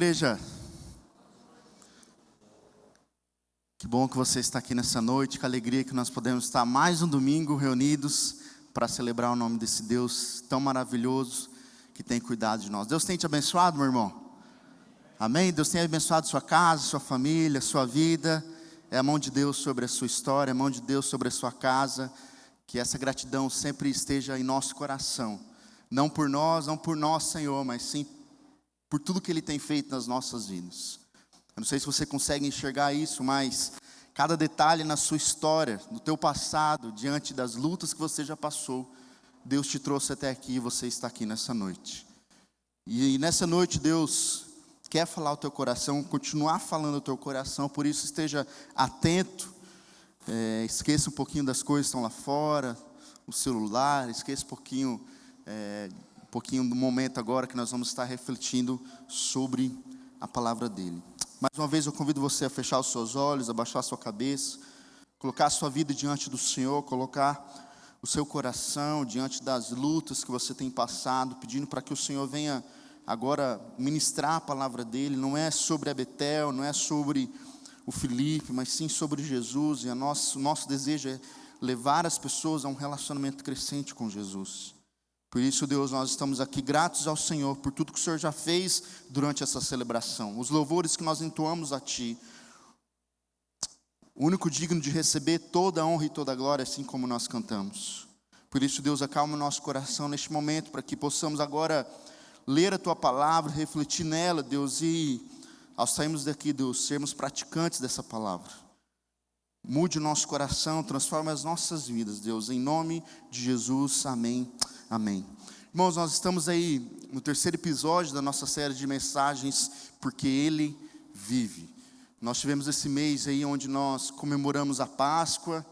igreja. Que bom que você está aqui nessa noite, que alegria que nós podemos estar mais um domingo reunidos para celebrar o nome desse Deus tão maravilhoso que tem cuidado de nós. Deus tem te abençoado, meu irmão? Amém? Deus tem abençoado sua casa, sua família, sua vida. É a mão de Deus sobre a sua história, é a mão de Deus sobre a sua casa. Que essa gratidão sempre esteja em nosso coração. Não por nós, Senhor, mas sim por tudo que Ele tem feito nas nossas vidas. Eu não sei se você consegue enxergar isso, mas cada detalhe na sua história, no teu passado, diante das lutas que você já passou, Deus te trouxe até aqui e você está aqui nessa noite. E nessa noite Deus quer falar ao teu coração, continuar falando ao teu coração, por isso esteja atento, esqueça um pouquinho das coisas que estão lá fora, o celular, esqueça um pouquinho do momento agora que nós vamos estar refletindo sobre a palavra dele. Mais uma vez eu convido você a fechar os seus olhos, abaixar a sua cabeça, colocar a sua vida diante do Senhor, colocar o seu coração diante das lutas que você tem passado, pedindo para que o Senhor venha agora ministrar a palavra dele. Não é sobre a Betel, não é sobre o Felipe, mas sim sobre Jesus. E o nosso desejo é levar as pessoas a um relacionamento crescente com Jesus. Por isso, Deus, nós estamos aqui gratos ao Senhor por tudo que o Senhor já fez durante essa celebração. Os louvores que nós entoamos a Ti. O único digno de receber toda a honra e toda a glória, assim como nós cantamos. Por isso, Deus, acalma o nosso coração neste momento, para que possamos agora ler a Tua palavra, refletir nela, Deus, e ao sairmos daqui, Deus, sermos praticantes dessa palavra. Mude o nosso coração, transforme as nossas vidas, Deus, em nome de Jesus, amém. Amém. Irmãos, nós estamos aí no terceiro episódio da nossa série de mensagens, porque Ele vive. Nós tivemos esse mês aí onde nós comemoramos a Páscoa,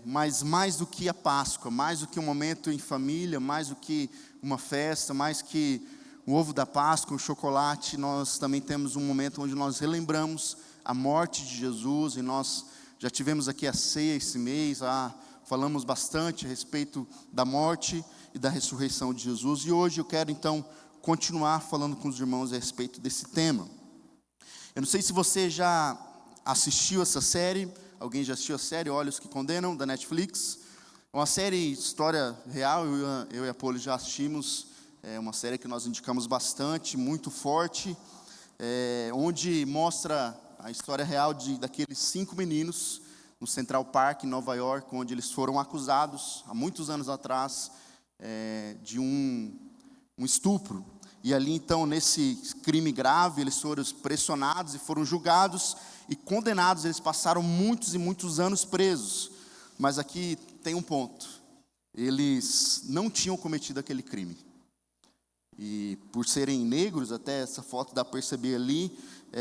mas mais do que a Páscoa, mais do que um momento em família, mais do que uma festa, mais que o ovo da Páscoa, o chocolate, nós também temos um momento onde nós relembramos a morte de Jesus, e nós já tivemos aqui a ceia esse mês, falamos bastante a respeito da morte e da ressurreição de Jesus. E hoje eu quero então continuar falando com os irmãos a respeito desse tema. Eu não sei se você já assistiu essa série. Alguém já assistiu a série Olhos que Condenam, da Netflix? É uma série história real, eu e a Poli já assistimos. É uma série que nós indicamos bastante, muito forte, onde mostra a história real daqueles 5 meninos no Central Park, em Nova York, onde eles foram acusados, há muitos anos atrás, de um estupro. E ali, então, nesse crime grave, eles foram pressionados e foram julgados e condenados. Eles passaram muitos e muitos anos presos. Mas aqui tem um ponto. Eles não tinham cometido aquele crime. E por serem negros, até essa foto dá para perceber ali,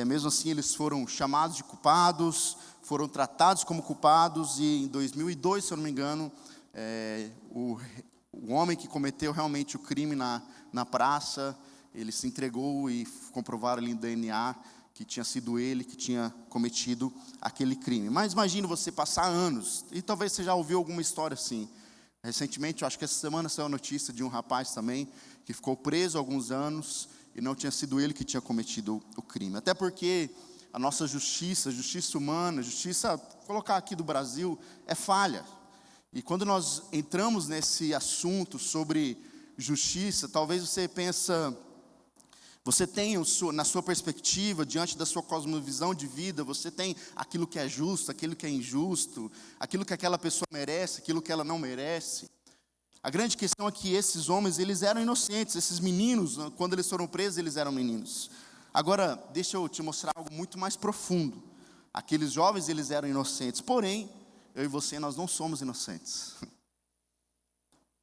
mesmo assim eles foram chamados de culpados, foram tratados como culpados, e em 2002, se eu não me engano, o homem que cometeu realmente o crime na praça, ele se entregou e comprovaram ali no DNA que tinha sido ele que tinha cometido aquele crime. Mas imagine você passar anos, e talvez você já ouviu alguma história assim. Recentemente, eu acho que essa semana saiu a notícia de um rapaz também, que ficou preso há alguns anos, e não tinha sido ele que tinha cometido o crime. Até porque a nossa justiça humana, colocar aqui do Brasil, é falha. E quando nós entramos nesse assunto sobre justiça, talvez você pensa, você tem na sua perspectiva, diante da sua cosmovisão de vida, você tem aquilo que é justo, aquilo que é injusto, aquilo que aquela pessoa merece, aquilo que ela não merece. A grande questão é que esses homens, eles eram inocentes, esses meninos, quando eles foram presos, eles eram meninos. Agora, deixa eu te mostrar algo muito mais profundo. Aqueles jovens, eles eram inocentes, porém, eu e você, nós não somos inocentes.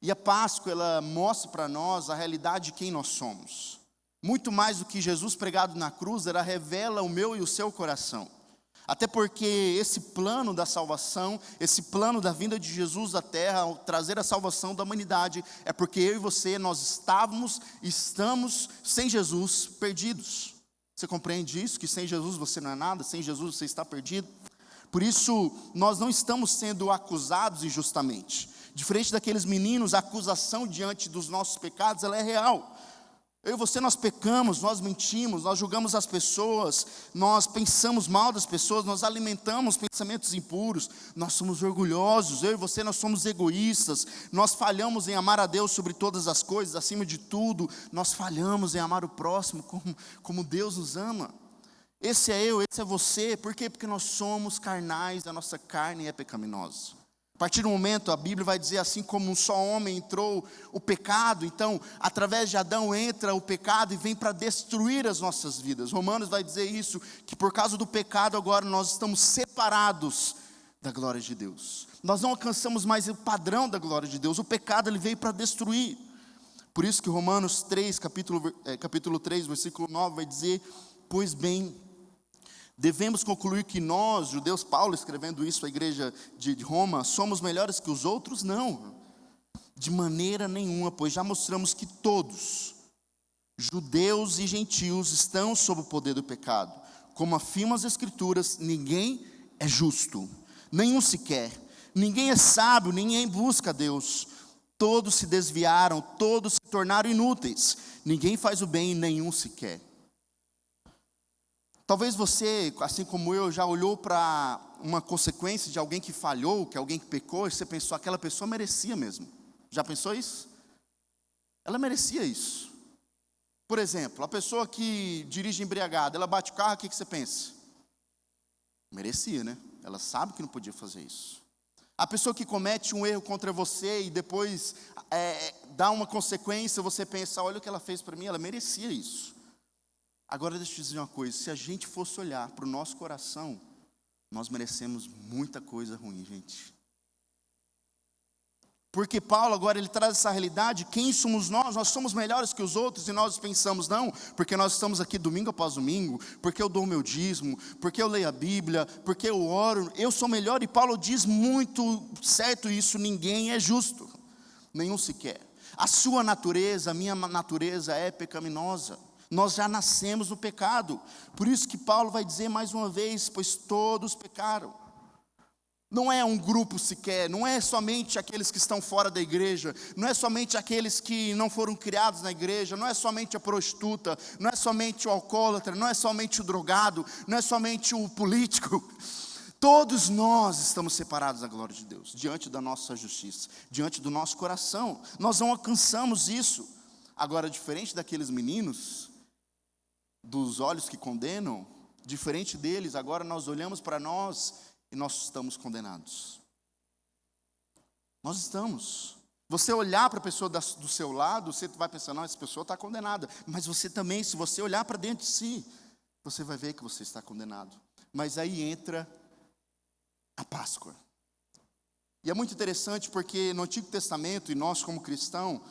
E a Páscoa, ela mostra para nós a realidade de quem nós somos. Muito mais do que Jesus pregado na cruz, ela revela o meu e o seu coração. Até porque esse plano da salvação, esse plano da vinda de Jesus à terra, ao trazer a salvação da humanidade, é porque eu e você, nós estamos sem Jesus perdidos. Você compreende isso? Que sem Jesus você não é nada, sem Jesus você está perdido? Por isso, nós não estamos sendo acusados injustamente. Diferente daqueles meninos, a acusação diante dos nossos pecados, ela é real. Eu e você, nós pecamos, nós mentimos, nós julgamos as pessoas, nós pensamos mal das pessoas, nós alimentamos pensamentos impuros, nós somos orgulhosos, eu e você, nós somos egoístas, nós falhamos em amar a Deus sobre todas as coisas, acima de tudo, nós falhamos em amar o próximo como Deus nos ama. Esse é eu, esse é você. Por quê? Porque nós somos carnais, a nossa carne é pecaminosa. A partir do momento, a Bíblia vai dizer, assim como um só homem entrou o pecado, então, através de Adão entra o pecado e vem para destruir as nossas vidas. Romanos vai dizer isso, que por causa do pecado agora nós estamos separados da glória de Deus. Nós não alcançamos mais o padrão da glória de Deus, o pecado ele veio para destruir. Por isso que Romanos 3, capítulo 3, versículo 9 vai dizer, pois bem, devemos concluir que nós, judeus, Paulo escrevendo isso à igreja de Roma, somos melhores que os outros? Não, de maneira nenhuma, pois já mostramos que todos, judeus e gentios, estão sob o poder do pecado. Como afirmam as Escrituras, ninguém é justo, nenhum sequer, ninguém é sábio, ninguém busca Deus. Todos se desviaram, todos se tornaram inúteis, ninguém faz o bem, nenhum sequer. Talvez você, assim como eu, já olhou para uma consequência de alguém que falhou, que alguém que pecou, e você pensou, aquela pessoa merecia mesmo. Já pensou isso? Ela merecia isso. Por exemplo, a pessoa que dirige embriagada, ela bate o carro, o que você pensa? Merecia, né? Ela sabe que não podia fazer isso. A pessoa que comete um erro contra você e depois dá uma consequência, você pensa, olha o que ela fez para mim, ela merecia isso. Agora deixa eu te dizer uma coisa, se a gente fosse olhar para o nosso coração, nós merecemos muita coisa ruim, gente. Porque Paulo agora ele traz essa realidade, quem somos nós? Nós somos melhores que os outros e nós pensamos não, porque nós estamos aqui domingo após domingo, porque eu dou o meu dízimo, porque eu leio a Bíblia, porque eu oro, eu sou melhor. E Paulo diz muito certo isso, ninguém é justo, nenhum sequer. A sua natureza, a minha natureza é pecaminosa. Nós já nascemos no pecado. Por isso que Paulo vai dizer mais uma vez, pois todos pecaram. Não é um grupo sequer, não é somente aqueles que estão fora da igreja, não é somente aqueles que não foram criados na igreja, não é somente a prostituta, não é somente o alcoólatra, não é somente o drogado, não é somente o político. Todos nós estamos separados da glória de Deus, diante da nossa justiça, diante do nosso coração. Nós não alcançamos isso. Agora, diferente daqueles meninos, dos olhos que condenam, diferente deles, agora nós olhamos para nós e nós estamos condenados. Nós estamos. Você olhar para a pessoa do seu lado, você vai pensar, não, essa pessoa está condenada. Mas você também, se você olhar para dentro de si, você vai ver que você está condenado. Mas aí entra a Páscoa. E é muito interessante porque no Antigo Testamento, e nós como cristãos,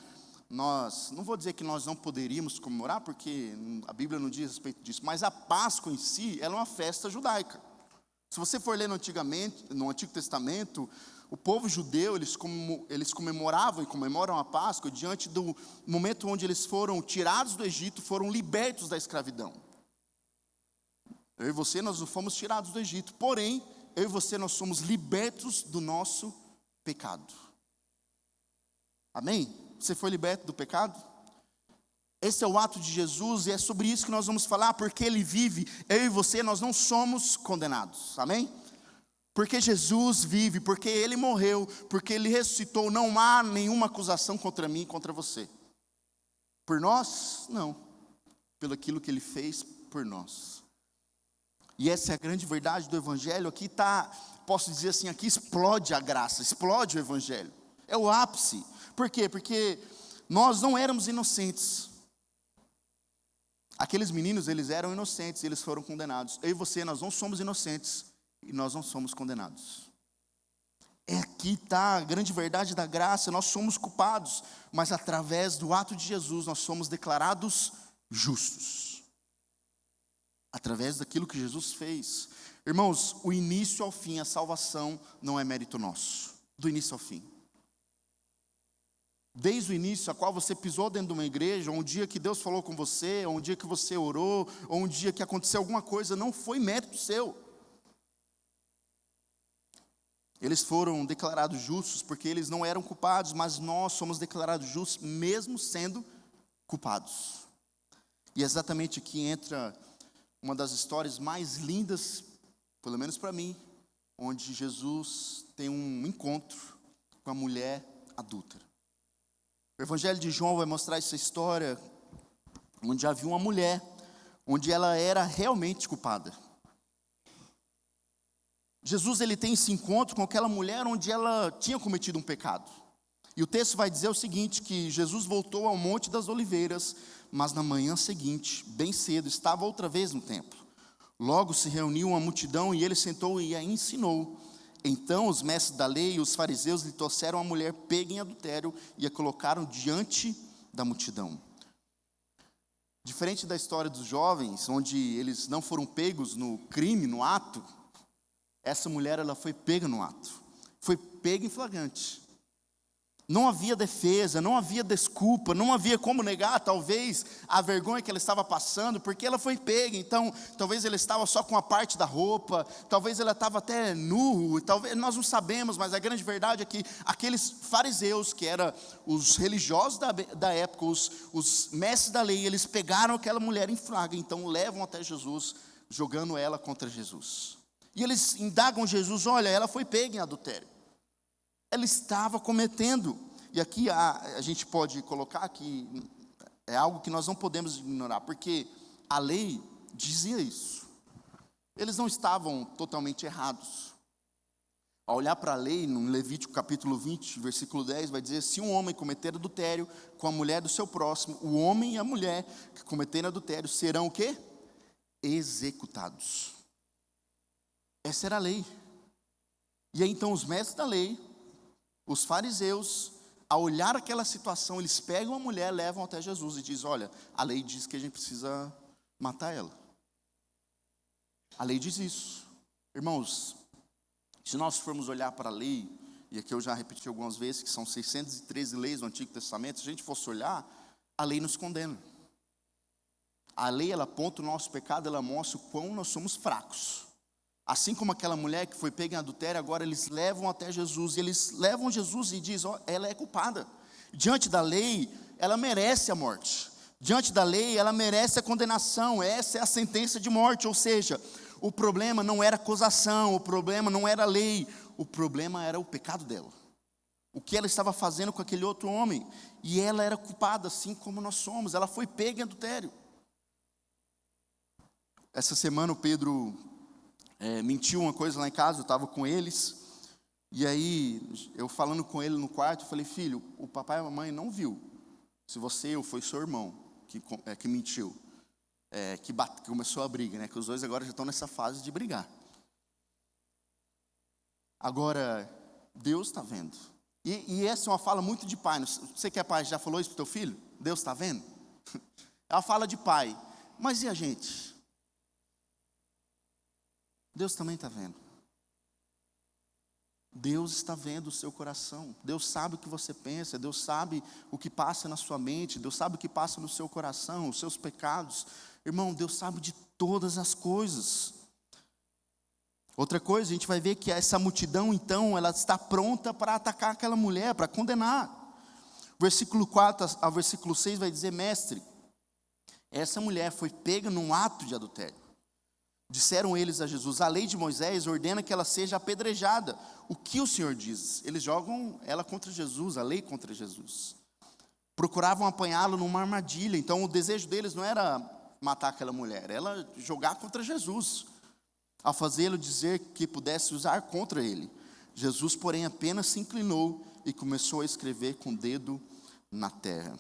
não vou dizer que nós não poderíamos comemorar, porque a Bíblia não diz respeito disso, mas a Páscoa em si, ela é uma festa judaica. Se você for ler no Antigo Testamento, o povo judeu, eles comemoravam e comemoram a Páscoa diante do momento onde eles foram tirados do Egito, foram libertos da escravidão. Eu e você, nós não fomos tirados do Egito, porém, eu e você, nós somos libertos do nosso pecado. Amém? Você foi liberto do pecado? Esse é o ato de Jesus e é sobre isso que nós vamos falar, porque Ele vive, eu e você, nós não somos condenados, amém? Porque Jesus vive, porque Ele morreu, porque Ele ressuscitou, não há nenhuma acusação contra mim e contra você. Por nós, não, pelo aquilo que Ele fez por nós. E essa é a grande verdade do Evangelho, aqui está, posso dizer assim, aqui explode a graça, explode o Evangelho, é o ápice. Por quê? Porque nós não éramos inocentes. Aqueles meninos, eles eram inocentes, eles foram condenados. Eu e você, nós não somos inocentes e nós não somos condenados. Aqui está a grande verdade da graça, nós somos culpados, mas através do ato de Jesus nós somos declarados justos. Através daquilo que Jesus fez. Irmãos, o início ao fim, a salvação não é mérito nosso. Do início ao fim. Desde o início, a qual você pisou dentro de uma igreja, ou um dia que Deus falou com você, ou um dia que você orou, ou um dia que aconteceu alguma coisa, não foi mérito seu. Eles foram declarados justos porque eles não eram culpados, mas nós somos declarados justos mesmo sendo culpados. E exatamente aqui entra uma das histórias mais lindas, pelo menos para mim, onde Jesus tem um encontro com a mulher adúltera. O Evangelho de João vai mostrar essa história, onde havia uma mulher, onde ela era realmente culpada. Jesus, ele tem esse encontro com aquela mulher onde ela tinha cometido um pecado. E o texto vai dizer o seguinte, que Jesus voltou ao Monte das Oliveiras, mas na manhã seguinte, bem cedo, estava outra vez no templo. Logo se reuniu uma multidão e ele sentou e a ensinou. Então os mestres da lei e os fariseus lhe trouxeram a mulher pega em adultério e a colocaram diante da multidão. Diferente da história dos jovens, onde eles não foram pegos no crime, no ato, essa mulher, ela foi pega no ato, foi pega em flagrante. Não havia defesa, não havia desculpa, não havia como negar, talvez, a vergonha que ela estava passando, porque ela foi pega. Então, talvez ela estava só com a parte da roupa, talvez ela estava até nu, talvez, nós não sabemos, mas a grande verdade é que aqueles fariseus, que eram os religiosos da época, os mestres da lei, eles pegaram aquela mulher em flagra, então levam até Jesus, jogando ela contra Jesus. E eles indagam Jesus, olha, ela foi pega em adultério. Ela estava cometendo, e aqui a gente pode colocar que é algo que nós não podemos ignorar, porque a lei dizia isso. Eles não estavam totalmente errados. Ao olhar para a lei, no Levítico capítulo 20, versículo 10, vai dizer, se um homem cometer adultério com a mulher do seu próximo, o homem e a mulher que cometerem adultério serão o quê? Executados. Essa era a lei. E aí então os mestres da lei, os fariseus, ao olhar aquela situação, eles pegam a mulher, levam até Jesus e dizem, olha, a lei diz que a gente precisa matar ela. A lei diz isso. Irmãos, se nós formos olhar para a lei, e aqui eu já repeti algumas vezes, que são 613 leis do Antigo Testamento, se a gente fosse olhar, a lei nos condena. A lei, ela aponta o nosso pecado, ela mostra o quão nós somos fracos. Assim como aquela mulher que foi pega em adultério, agora eles levam até Jesus, e eles levam Jesus e dizem, ela é culpada. Diante da lei, ela merece a morte. Diante da lei, ela merece a condenação, essa é a sentença de morte. Ou seja, o problema não era acusação, o problema não era a lei, o problema era o pecado dela. O que ela estava fazendo com aquele outro homem, e ela era culpada, assim como nós somos, ela foi pega em adultério. Essa semana o Pedro mentiu uma coisa lá em casa, eu estava com eles, e aí eu falando com ele no quarto, eu falei, filho, o papai e a mamãe não viu se você ou foi seu irmão que mentiu, que começou a briga, né? Que os dois agora já estão nessa fase de brigar. Agora, Deus está vendo, e essa é uma fala muito de pai. Você que é pai, já falou isso para o teu filho? Deus está vendo? É uma fala de pai, mas e a gente? Deus também está vendo. Deus está vendo o seu coração. Deus sabe o que você pensa. Deus sabe o que passa na sua mente. Deus sabe o que passa no seu coração, os seus pecados. Irmão, Deus sabe de todas as coisas. Outra coisa, a gente vai ver que essa multidão, então, ela está pronta para atacar aquela mulher, para condenar. Versículo 4 ao versículo 6 vai dizer, mestre, essa mulher foi pega num ato de adultério. Disseram eles a Jesus, a lei de Moisés ordena que ela seja apedrejada. O que o Senhor diz? Eles jogam ela contra Jesus, a lei contra Jesus. Procuravam apanhá-lo numa armadilha. Então o desejo deles não era matar aquela mulher, era jogar contra Jesus, ao fazê-lo dizer que pudesse usar contra ele. Jesus, porém, apenas se inclinou e começou a escrever com o dedo na terra.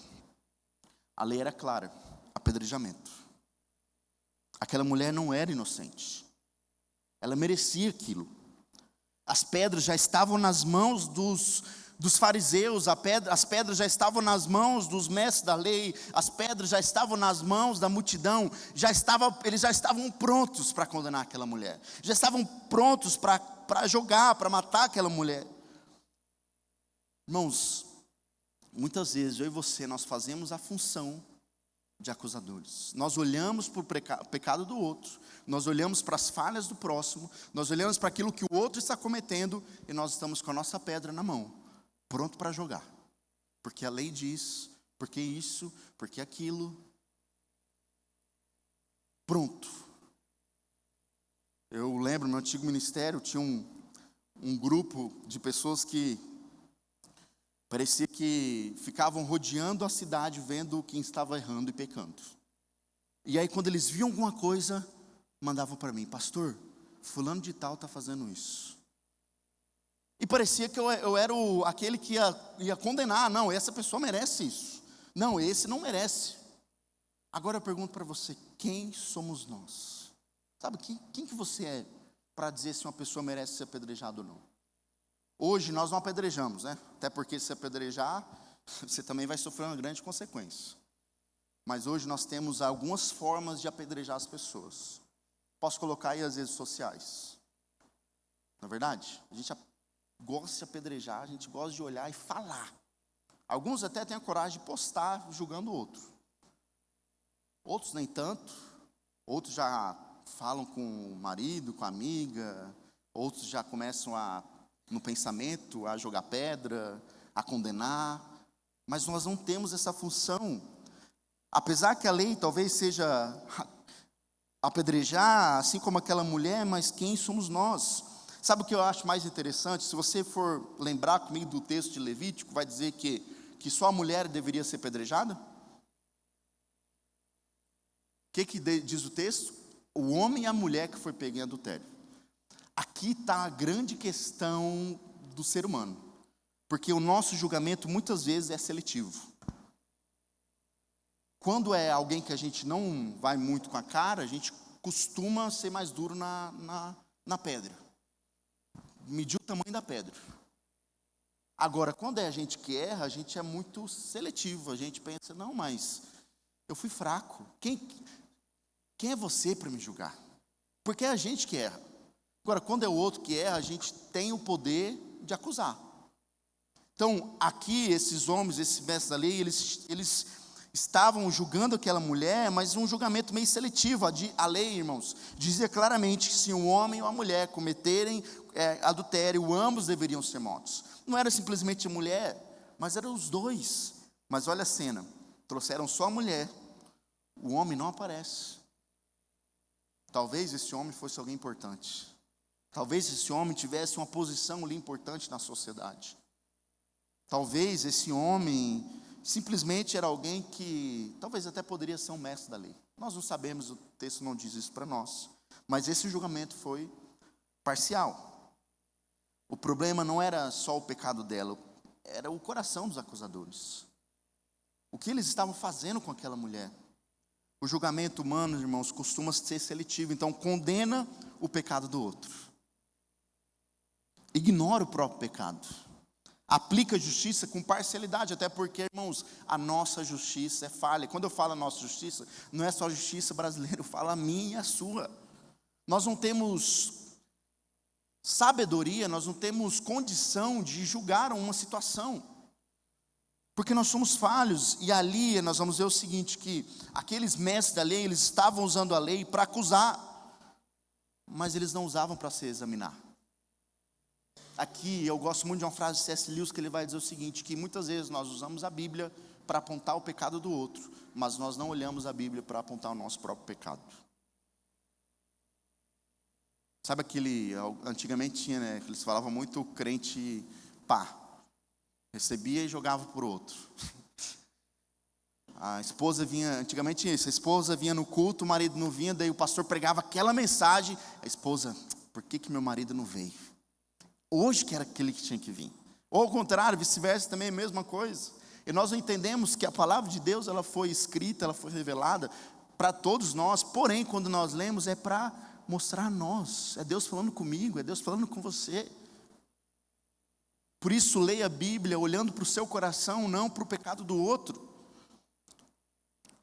A lei era clara, apedrejamento. Aquela mulher não era inocente. Ela merecia aquilo. As pedras já estavam nas mãos dos fariseus, as pedras já estavam nas mãos dos mestres da lei, as pedras já estavam nas mãos da multidão, eles já estavam prontos para condenar aquela mulher, já estavam prontos para jogar, para matar aquela mulher. Irmãos, muitas vezes eu e você, nós fazemos a função de acusadores. Nós olhamos para o pecado do outro, nós olhamos para as falhas do próximo, nós olhamos para aquilo que o outro está cometendo, e nós estamos com a nossa pedra na mão, pronto para jogar, porque a lei diz, porque isso, porque aquilo. pronto. Eu lembro, no meu antigo ministério, tinha um grupo de pessoas que parecia que ficavam rodeando a cidade, vendo quem estava errando e pecando. E aí, quando eles viam alguma coisa, mandavam para mim: pastor, fulano de tal está fazendo isso. E parecia que eu era aquele que ia condenar. Não, essa pessoa merece isso. Não, esse não merece. Agora eu pergunto para você: quem somos nós? Sabe, quem que você é para dizer se uma pessoa merece ser apedrejada ou não? Hoje nós não apedrejamos, né? Até porque se apedrejar, você também vai sofrer uma grande consequência. Mas hoje nós temos algumas formas de apedrejar as pessoas. Posso colocar aí as redes sociais. Não é verdade? A gente gosta de apedrejar, a gente gosta de olhar e falar. Alguns até têm a coragem de postar julgando o outro. Outros nem tanto. Outros já falam com o marido, com a amiga. Outros já começam no pensamento, a jogar pedra, a condenar. Mas nós não temos essa função. Apesar que a lei talvez seja apedrejar, assim como aquela mulher, mas quem somos nós? Sabe o que eu acho mais interessante? Se você for lembrar comigo do texto de Levítico, vai dizer que só a mulher deveria ser apedrejada? O que diz o texto? O homem e a mulher que foi pego em adultério. Aqui está a grande questão do ser humano, porque o nosso julgamento muitas vezes é seletivo. Quando é alguém que a gente não vai muito com a cara, a gente costuma ser mais duro na pedra, medir o tamanho da pedra. Agora, quando é a gente que erra, a gente é muito seletivo, a gente pensa: não, mas eu fui fraco, quem é você para me julgar? Porque é a gente que erra. Agora, quando é o outro que erra, a gente tem o poder de acusar. Então, aqui, esses homens, esses mestres da lei, eles estavam julgando aquela mulher, mas um julgamento meio seletivo. A lei, irmãos, dizia claramente que se um homem ou a mulher cometerem adultério, ambos deveriam ser mortos. Não era simplesmente a mulher, mas eram os dois. Mas olha a cena, trouxeram só a mulher, o homem não aparece. Talvez esse homem fosse alguém importante. Talvez esse homem tivesse uma posição ali importante na sociedade. Talvez esse homem simplesmente era alguém que talvez até poderia ser um mestre da lei. Nós não sabemos, o texto não diz isso para nós. Mas esse julgamento foi parcial. O problema não era só o pecado dela, era o coração dos acusadores. O que eles estavam fazendo com aquela mulher? O julgamento humano, irmãos, costuma ser seletivo. Então condena o pecado do outro, ignora o próprio pecado, aplica a justiça com parcialidade, até porque, irmãos, a nossa justiça é falha. Quando eu falo a nossa justiça, não é só a justiça brasileira, eu falo a minha e a sua. Nós não temos sabedoria, nós não temos condição de julgar uma situação, porque nós somos falhos. E ali nós vamos ver o seguinte, que aqueles mestres da lei, eles estavam usando a lei para acusar, mas eles não usavam para se examinar. Aqui eu gosto muito de uma frase de C.S. Lewis, que ele vai dizer o seguinte, que muitas vezes nós usamos a Bíblia para apontar o pecado do outro, mas nós não olhamos a Bíblia para apontar o nosso próprio pecado. Sabe antigamente tinha, né, eles falavam muito crente pá, recebia e jogava por outro. A esposa vinha, antigamente tinha isso, a esposa vinha no culto, o marido não vinha, daí o pastor pregava aquela mensagem, a esposa: por que meu marido não veio? Hoje que era aquele que tinha que vir. Ou ao contrário, vice-versa, também é a mesma coisa. E nós não entendemos que a palavra de Deus, ela foi escrita, ela foi revelada para todos nós, porém quando nós lemos é para mostrar a nós, é Deus falando comigo, é Deus falando com você. Por isso leia a Bíblia olhando para o seu coração, não para o pecado do outro.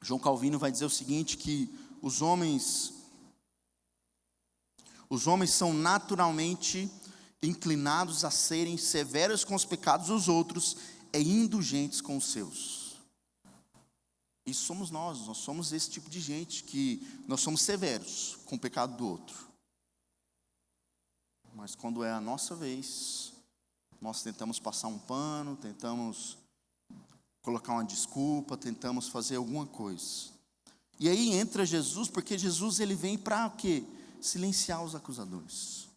João Calvino vai dizer o seguinte, que os homens são naturalmente inclinados a serem severos com os pecados dos outros e indulgentes com os seus. Isso somos nós somos esse tipo de gente, que nós somos severos com o pecado do outro. Mas quando é a nossa vez, nós tentamos passar um pano, tentamos colocar uma desculpa, tentamos fazer alguma coisa. E aí entra Jesus, porque Jesus ele vem para o quê? Silenciar os acusadores.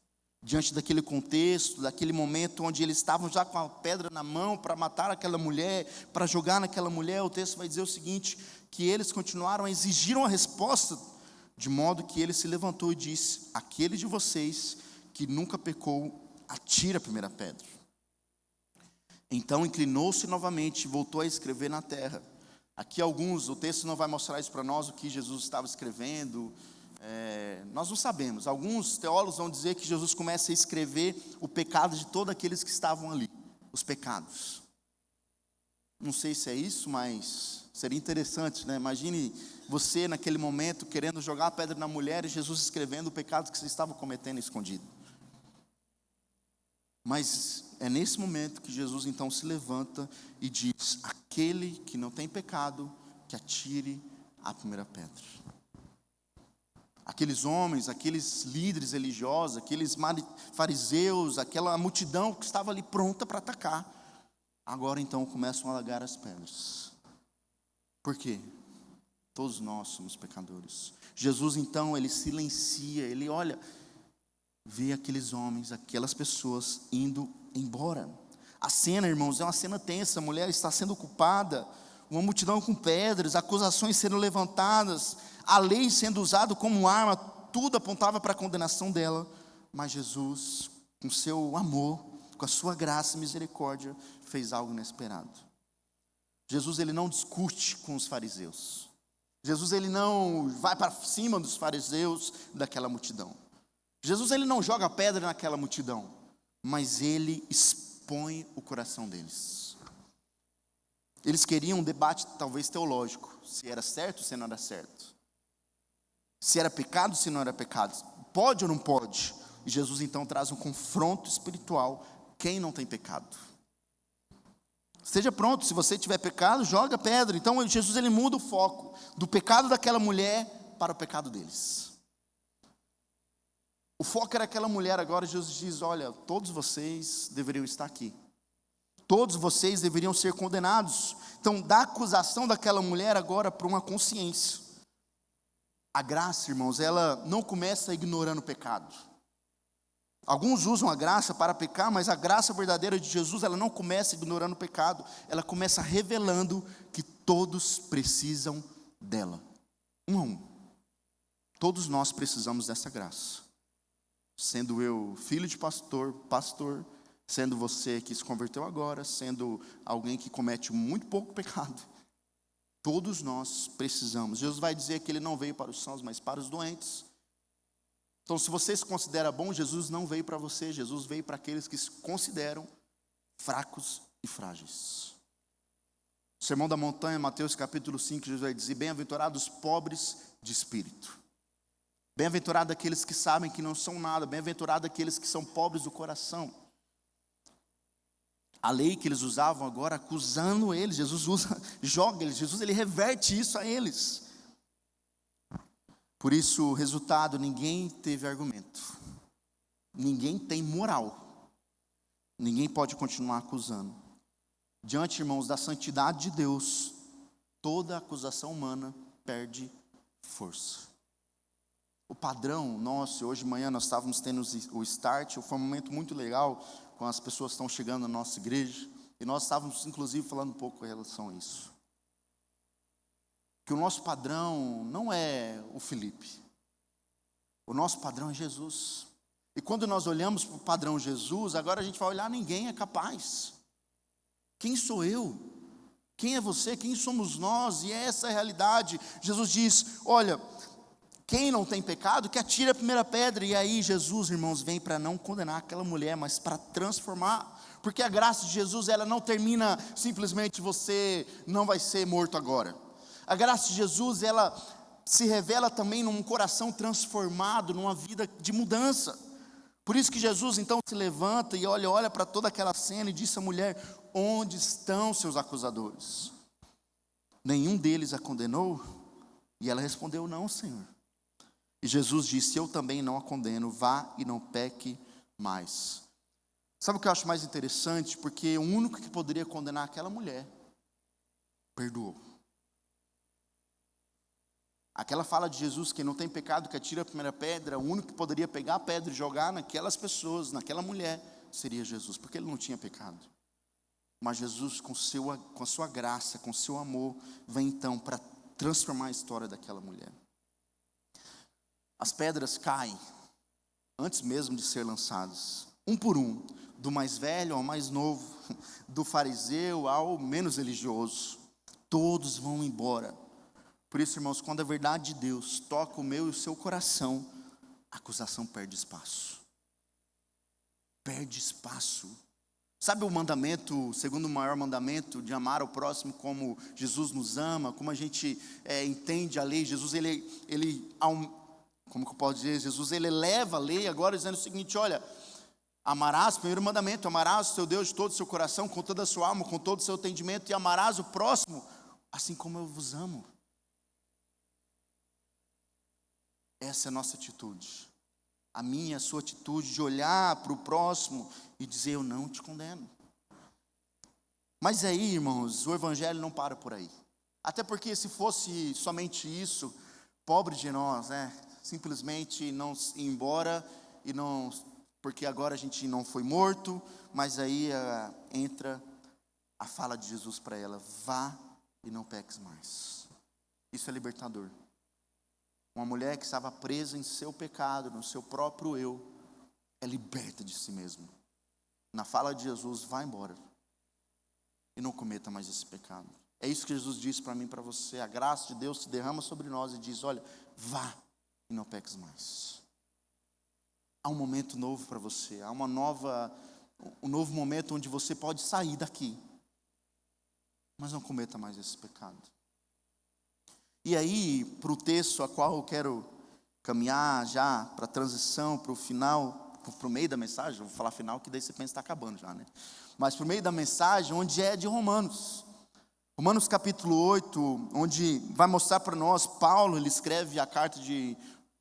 Diante daquele contexto, daquele momento onde eles estavam já com a pedra na mão para matar aquela mulher, para jogar naquela mulher, o texto vai dizer o seguinte, que eles continuaram, exigiram a resposta, de modo que ele se levantou e disse: aquele de vocês que nunca pecou, atire a primeira pedra. Então inclinou-se novamente e voltou a escrever na terra. Aqui o texto não vai mostrar isso para nós, o que Jesus estava escrevendo, nós não sabemos. Alguns teólogos vão dizer que Jesus começa a escrever o pecado de todos aqueles que estavam ali, os pecados. Não sei se é isso, mas seria interessante, né? Imagine você naquele momento querendo jogar a pedra na mulher e Jesus escrevendo o pecado que você estava cometendo escondido. Mas é nesse momento que Jesus então se levanta e diz: aquele que não tem pecado, que atire a primeira pedra. Aqueles homens, aqueles líderes religiosos, aqueles fariseus, aquela multidão que estava ali pronta para atacar, agora então começam a largar as pedras. Por quê? Todos nós somos pecadores. Jesus então, ele silencia, ele olha, vê aqueles homens, aquelas pessoas indo embora. A cena, irmãos, é uma cena tensa. A mulher está sendo culpada, uma multidão com pedras, acusações sendo levantadas, a lei sendo usada como arma, tudo apontava para a condenação dela. Mas Jesus, com seu amor, com a sua graça e misericórdia, fez algo inesperado. Jesus, ele não discute com os fariseus. Jesus, ele não vai para cima dos fariseus, daquela multidão. Jesus, ele não joga pedra naquela multidão, mas ele expõe o coração deles. Eles queriam um debate talvez teológico, se era certo ou se não era certo, se era pecado ou se não era pecado, pode ou não pode. E Jesus então traz um confronto espiritual: quem não tem pecado? Esteja pronto, se você tiver pecado, joga pedra. Então Jesus, ele muda o foco do pecado daquela mulher para o pecado deles. O foco era aquela mulher. Agora Jesus diz: olha, todos vocês deveriam estar aqui, todos vocês deveriam ser condenados. Então, da acusação daquela mulher agora para uma consciência. A graça, irmãos, ela não começa ignorando o pecado. Alguns usam a graça para pecar, mas a graça verdadeira de Jesus, ela não começa ignorando o pecado, ela começa revelando que todos precisam dela, um a um. Todos nós precisamos dessa graça. Sendo eu filho de pastor, sendo você que se converteu agora, sendo alguém que comete muito pouco pecado, todos nós precisamos. Jesus vai dizer que ele não veio para os sãos, mas para os doentes. Então, se você se considera bom, Jesus não veio para você, Jesus veio para aqueles que se consideram fracos e frágeis. O Sermão da Montanha, Mateus capítulo 5, Jesus vai dizer: bem-aventurados os pobres de espírito. Bem-aventurado aqueles que sabem que não são nada, bem-aventurado aqueles que são pobres do coração. A lei que eles usavam agora, acusando eles, Jesus joga eles, Jesus ele reverte isso a eles. Por isso, o resultado: ninguém teve argumento, ninguém tem moral, ninguém pode continuar acusando. Diante, irmãos, da santidade de Deus, toda acusação humana perde força. O padrão nosso, hoje de manhã nós estávamos tendo o start, foi um momento muito legal, quando as pessoas estão chegando na nossa igreja, e nós estávamos inclusive falando um pouco em relação a isso. Que o nosso padrão não é o Felipe, o nosso padrão é Jesus. E quando nós olhamos para o padrão Jesus, agora a gente vai olhar: ninguém é capaz. Quem sou eu? Quem é você? Quem somos nós? E essa é a realidade. Jesus diz: olha, quem não tem pecado, que atire a primeira pedra. E aí Jesus, irmãos, vem para não condenar aquela mulher, mas para transformar. Porque a graça de Jesus, ela não termina simplesmente: você não vai ser morto agora. A graça de Jesus, ela se revela também num coração transformado, numa vida de mudança. Por isso que Jesus então se levanta e olha para toda aquela cena e diz à mulher: onde estão seus acusadores? Nenhum deles a condenou? E ela respondeu: não, Senhor. E Jesus disse: eu também não a condeno, vá e não peque mais. Sabe o que eu acho mais interessante? Porque o único que poderia condenar aquela mulher, perdoou. Aquela fala de Jesus, quem não tem pecado que atira a primeira pedra, o único que poderia pegar a pedra e jogar naquelas pessoas, naquela mulher, seria Jesus, porque ele não tinha pecado. Mas Jesus, com a sua graça, com o seu amor, vem então para transformar a história daquela mulher. As pedras caem, antes mesmo de ser lançadas, um por um, do mais velho ao mais novo, do fariseu ao menos religioso, todos vão embora. Por isso, irmãos, quando a verdade de Deus toca o meu e o seu coração, a acusação perde espaço. Perde espaço. Sabe o mandamento, segundo o maior mandamento, de amar o próximo como Jesus nos ama, como a gente entende a lei? Jesus, como que eu posso dizer? Jesus, ele eleva a lei agora dizendo o seguinte: olha, amarás, primeiro mandamento, amarás o teu Deus de todo o seu coração, com toda a sua alma, com todo o seu entendimento, e amarás o próximo, assim como eu vos amo. Essa é a nossa atitude, a minha, a sua atitude de olhar para o próximo e dizer: eu não te condeno. Mas aí, irmãos, o evangelho não para por aí. Até porque se fosse somente isso, pobre de nós, simplesmente não ir embora, e não, porque agora a gente não foi morto, mas aí entra a fala de Jesus para ela: vá e não peques mais. Isso é libertador. Uma mulher que estava presa em seu pecado, no seu próprio eu, é liberta de si mesma. Na fala de Jesus: vá embora e não cometa mais esse pecado. É isso que Jesus disse para mim e para você. A graça de Deus se derrama sobre nós e diz: olha, vá e não peques mais. Há um momento novo para você, há um novo momento onde você pode sair daqui, mas não cometa mais esse pecado. E aí, para o texto a qual eu quero caminhar já, para a transição, para o final, para o meio da mensagem, vou falar final, que daí você pensa que está acabando já, Mas para o meio da mensagem, onde é de Romanos. Romanos capítulo 8, onde vai mostrar para nós, Paulo, ele escreve a carta de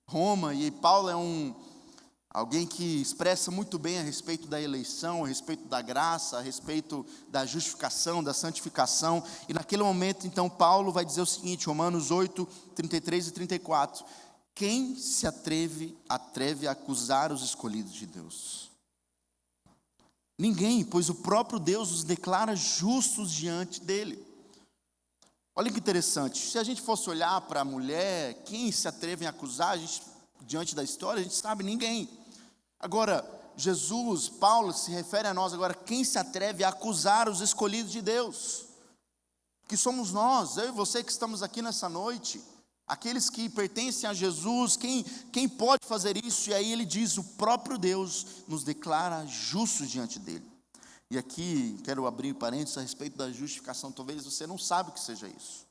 Roma, e Paulo é alguém que expressa muito bem a respeito da eleição, a respeito da graça, a respeito da justificação, da santificação. E naquele momento, então, Paulo vai dizer o seguinte, Romanos 8, 33 e 34. Quem se atreve a acusar os escolhidos de Deus? Ninguém, pois o próprio Deus os declara justos diante dele. Olha que interessante, se a gente fosse olhar para a mulher, quem se atreve a acusar, diante da história, a gente sabe, ninguém. Agora, Jesus, Paulo se refere a nós agora, quem se atreve a acusar os escolhidos de Deus? Que somos nós, eu e você que estamos aqui nessa noite, aqueles que pertencem a Jesus, quem pode fazer isso? E aí ele diz, o próprio Deus nos declara justos diante dele. E aqui, quero abrir parênteses a respeito da justificação, talvez você não saiba o que seja isso.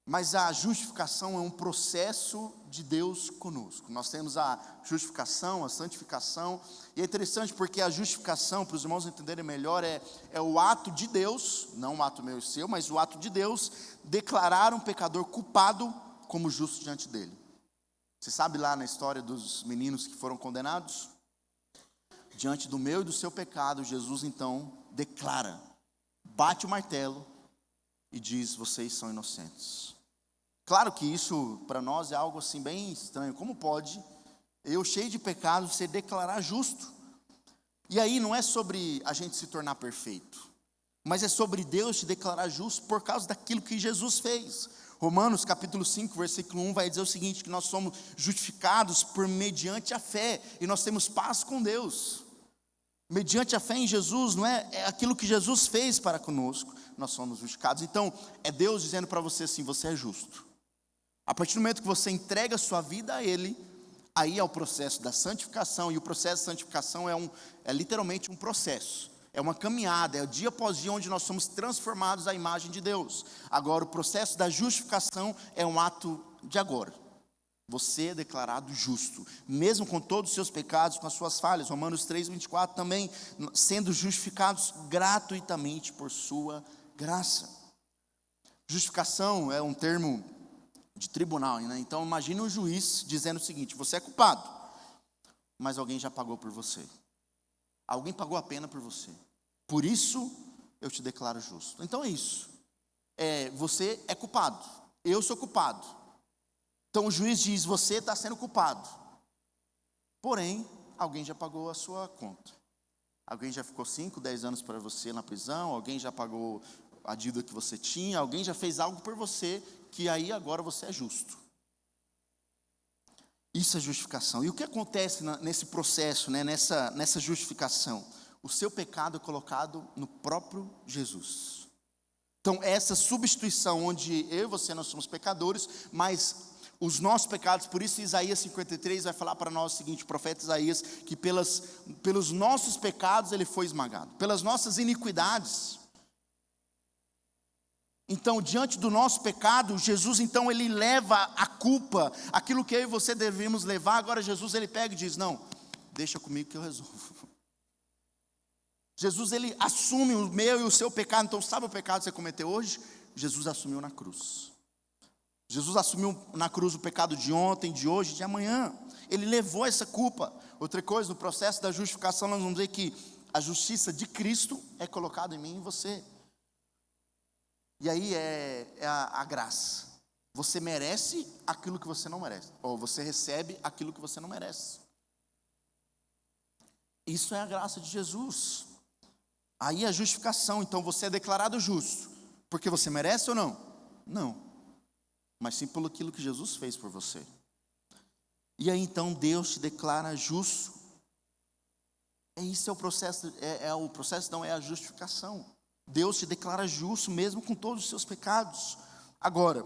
Mas a justificação é um processo de Deus conosco. Nós temos a justificação, a santificação. E é interessante porque a justificação, para os irmãos entenderem melhor, é o ato de Deus, não o ato meu e seu, mas o ato de Deus, declarar um pecador culpado como justo diante dele. Você sabe lá na história dos meninos que foram condenados? Diante do meu e do seu pecado, Jesus então declara, bate o martelo e diz, vocês são inocentes. Claro que isso para nós é algo assim bem estranho. Como pode eu, cheio de pecados, ser declarar justo? E aí não é sobre a gente se tornar perfeito, mas é sobre Deus te declarar justo por causa daquilo que Jesus fez. Romanos capítulo 5, versículo 1 vai dizer o seguinte, que nós somos justificados por mediante a fé, e nós temos paz com Deus. Mediante a fé em Jesus, não é aquilo que Jesus fez para conosco, nós somos justificados. Então, é Deus dizendo para você assim, você é justo. A partir do momento que você entrega a sua vida a Ele, aí é o processo da santificação, e o processo de santificação é literalmente um processo, é uma caminhada, é o dia após dia onde nós somos transformados à imagem de Deus. Agora, o processo da justificação é um ato de agora. Você é declarado justo, mesmo com todos os seus pecados, com as suas falhas. Romanos 3, 24 também, sendo justificados gratuitamente por sua graça. Justificação é um termo de tribunal, Então imagine um juiz dizendo o seguinte, você é culpado, mas alguém já pagou por você. Alguém pagou a pena por você. Por isso eu te declaro justo. Então é isso. Você é culpado. eu sou culpado. Então o juiz diz, você está sendo culpado. Porém, alguém já pagou a sua conta. Alguém já ficou 5, 10 anos para você na prisão, alguém já pagou a dívida que você tinha, alguém já fez algo por você, que aí agora você é justo. Isso é justificação. E o que acontece nesse processo, né, nessa justificação? O seu pecado é colocado no próprio Jesus. Então essa substituição, onde eu e você nós somos pecadores, mas os nossos pecados, por isso Isaías 53 vai falar para nós o seguinte, o profeta Isaías, que pelos nossos pecados ele foi esmagado, pelas nossas iniquidades. Então, diante do nosso pecado, Jesus então ele leva a culpa, aquilo que eu e você devemos levar. Agora Jesus ele pega e diz, não, deixa comigo que eu resolvo. Jesus ele assume o meu e o seu pecado. Então sabe o pecado que você cometeu hoje? Jesus assumiu na cruz. Jesus assumiu na cruz o pecado de ontem, de hoje, de amanhã. Ele levou essa culpa. Outra coisa, no processo da justificação nós vamos ver que a justiça de Cristo é colocada em mim e em você. E aí é a graça. Você merece aquilo que você não merece. Ou você recebe aquilo que você não merece. Isso é a graça de Jesus. Aí a justificação. Então você é declarado justo. Porque você merece ou não? Não. Mas sim pelo aquilo que Jesus fez por você. E aí então Deus te declara justo. Isso é o processo. O processo não é a justificação. Deus te declara justo mesmo com todos os seus pecados. Agora,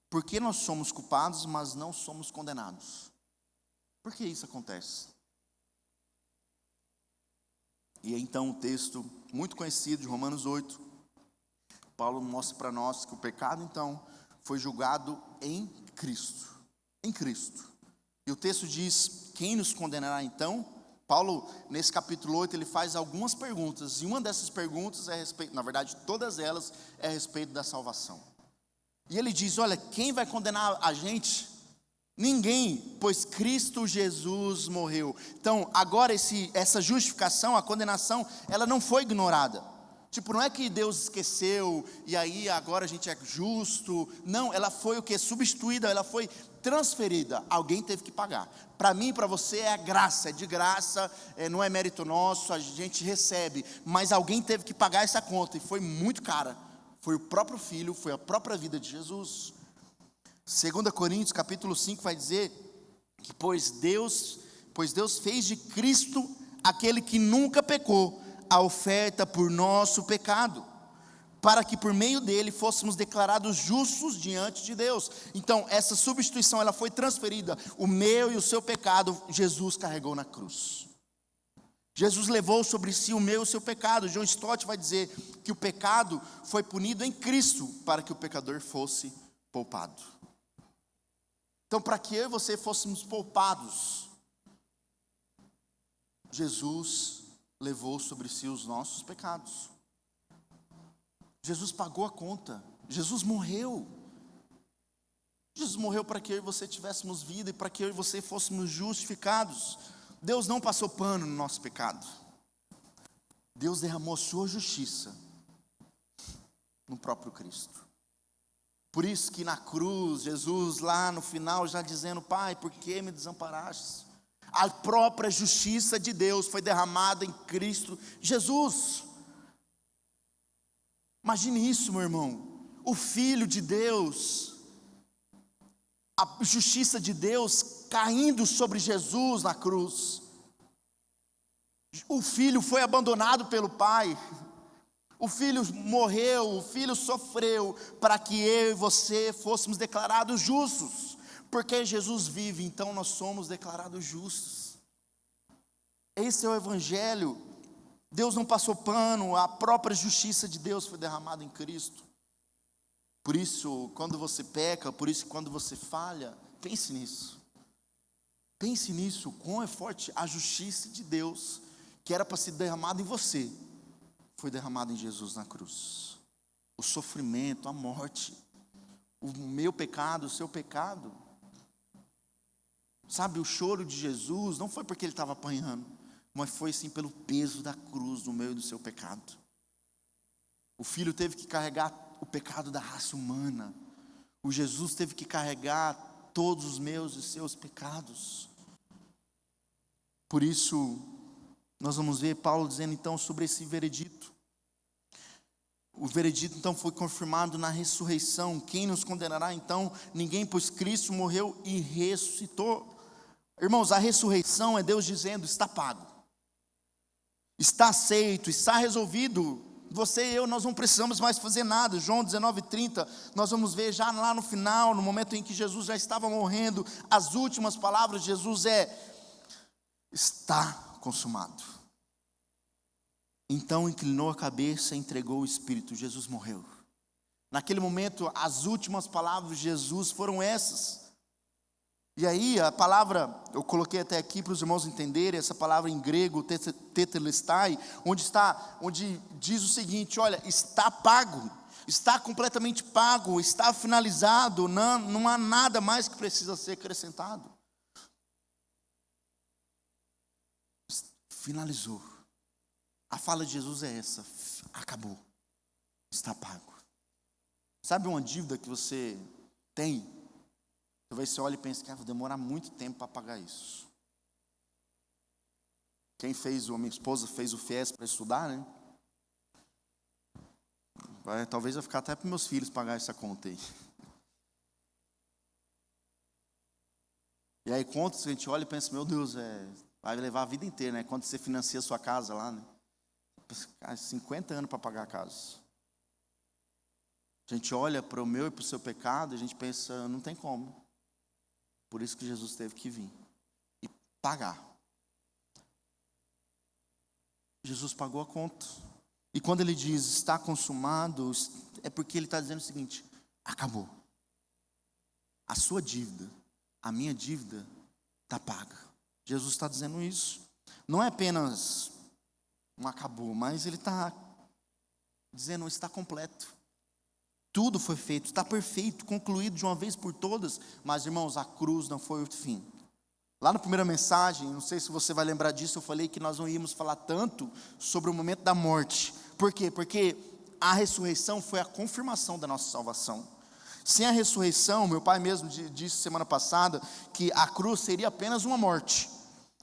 por que nós somos culpados, mas não somos condenados? Por que isso acontece? E então um texto muito conhecido de Romanos 8, Paulo mostra para nós que o pecado então foi julgado em Cristo. Em Cristo. E o texto diz, quem nos condenará então? Paulo, nesse capítulo 8, ele faz algumas perguntas, e uma dessas perguntas é a respeito, na verdade, todas elas é a respeito da salvação. E ele diz, olha, quem vai condenar a gente? Ninguém, pois Cristo Jesus morreu. Então, agora essa justificação, a condenação, ela não foi ignorada. Tipo, não é que Deus esqueceu, e aí agora a gente é justo. Não, ela foi o que? Substituída, ela foi transferida. Alguém teve que pagar. Para mim e para você é graça, é de graça, não é mérito nosso, a gente recebe. Mas alguém teve que pagar essa conta, e foi muito cara. Foi o próprio Filho, foi a própria vida de Jesus. 2 Coríntios capítulo 5 vai dizer que pois Deus fez de Cristo aquele que nunca pecou, a oferta por nosso pecado, para que por meio dele fôssemos declarados justos diante de Deus. Então essa substituição ela foi transferida, o meu e o seu pecado Jesus carregou na cruz. Jesus levou sobre si o meu e o seu pecado. John Stott vai dizer que o pecado foi punido em Cristo para que o pecador fosse poupado. Então, para que eu e você fôssemos poupados, Jesus levou sobre si os nossos pecados. Jesus pagou a conta. Jesus morreu. Jesus morreu para que eu e você tivéssemos vida e para que eu e você fôssemos justificados. Deus não passou pano no nosso pecado. Deus derramou a sua justiça no próprio Cristo. Por isso que na cruz, Jesus lá no final já dizendo, Pai, por que me desamparaste? A própria justiça de Deus foi derramada em Cristo Jesus. Imagine isso, meu irmão. O Filho de Deus, a justiça de Deus caindo sobre Jesus na cruz. O Filho foi abandonado pelo Pai. O Filho morreu, o Filho sofreu para que eu e você fôssemos declarados justos. Porque Jesus vive, então nós somos declarados justos. Esse é o Evangelho. Deus não passou pano, a própria justiça de Deus foi derramada em Cristo. Por isso, quando você peca, por isso quando você falha, pense nisso. Pense nisso, quão é forte a justiça de Deus, que era para ser derramada em você, foi derramada em Jesus na cruz. O sofrimento, a morte, o meu pecado, o seu pecado. Sabe, o choro de Jesus não foi porque ele estava apanhando, mas foi sim pelo peso da cruz do meu e do seu pecado. O Filho teve que carregar o pecado da raça humana. O Jesus teve que carregar todos os meus e seus pecados. Por isso, nós vamos ver Paulo dizendo então sobre esse veredito. O veredito então foi confirmado na ressurreição. Quem nos condenará então? Ninguém, pois Cristo morreu e ressuscitou. Irmãos, a ressurreição é Deus dizendo: está pago, está aceito, está resolvido. Você e eu, nós não precisamos mais fazer nada. João 19:30, nós vamos ver já lá no final, no momento em que Jesus já estava morrendo, as últimas palavras de Jesus está consumado. Então inclinou a cabeça e entregou o Espírito. Jesus morreu. Naquele momento, as últimas palavras de Jesus foram essas. E aí a palavra, eu coloquei até aqui para os irmãos entenderem, essa palavra em grego, tetelestai, onde diz o seguinte: olha, está pago, está completamente pago, está finalizado, não há nada mais que precisa ser acrescentado. Finalizou. A fala de Jesus é essa: acabou, está pago. Sabe uma dívida que você tem? Talvez você olhe e pense que vai demorar muito tempo para pagar isso. Quem fez, a minha esposa fez o FIES para estudar, né? Talvez vai ficar até para meus filhos pagar essa conta aí. E aí contas que a gente olha e pensa: meu Deus, vai levar a vida inteira, né? Quando você financia a sua casa lá, né? 50 anos para pagar a casa. A gente olha para o meu e para o seu pecado e a gente pensa: não tem como. Por isso que Jesus teve que vir e pagar. Jesus pagou a conta. E quando ele diz está consumado, é porque ele está dizendo o seguinte: acabou. A sua dívida, a minha dívida está paga. Jesus está dizendo isso. Não é apenas um acabou, mas ele está dizendo: está completo. Tudo foi feito, está perfeito, concluído de uma vez por todas. Mas, irmãos, a cruz não foi o fim. Lá na primeira mensagem, não sei se você vai lembrar disso, eu falei que nós não íamos falar tanto sobre o momento da morte. Por quê? Porque a ressurreição foi a confirmação da nossa salvação. Sem a ressurreição, meu pai mesmo disse semana passada que a cruz seria apenas uma morte.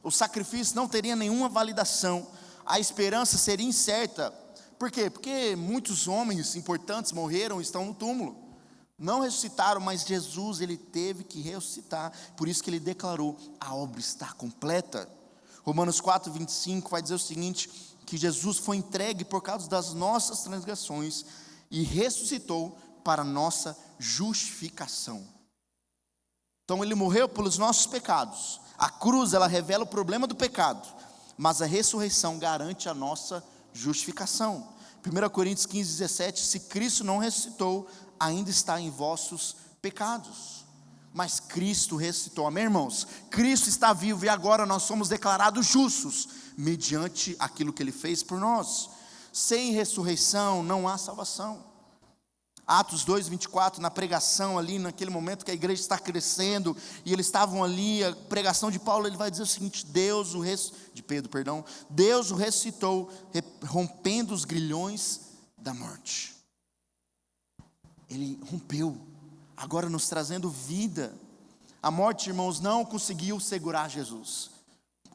O sacrifício não teria nenhuma validação. A esperança seria incerta. Por quê? Porque muitos homens importantes morreram e estão no túmulo. Não ressuscitaram, mas Jesus, ele teve que ressuscitar. Por isso que ele declarou: a obra está completa. Romanos 4:25 vai dizer o seguinte: que Jesus foi entregue por causa das nossas transgressões e ressuscitou para nossa justificação. Então ele morreu pelos nossos pecados. A cruz, ela revela o problema do pecado, mas a ressurreição garante a nossa justificação. 1 Coríntios 15:17, se Cristo não ressuscitou, ainda está em vossos pecados. Mas Cristo ressuscitou, amém, irmãos? Cristo está vivo e agora nós somos declarados justos, mediante aquilo que Ele fez por nós. Sem ressurreição não há salvação. Atos 2:24, na pregação ali, naquele momento que a igreja está crescendo, e eles estavam ali, a pregação de Paulo, ele vai dizer o seguinte: Deus o ressuscitou, rompendo os grilhões da morte. Ele rompeu, agora nos trazendo vida. A morte, irmãos, não conseguiu segurar Jesus.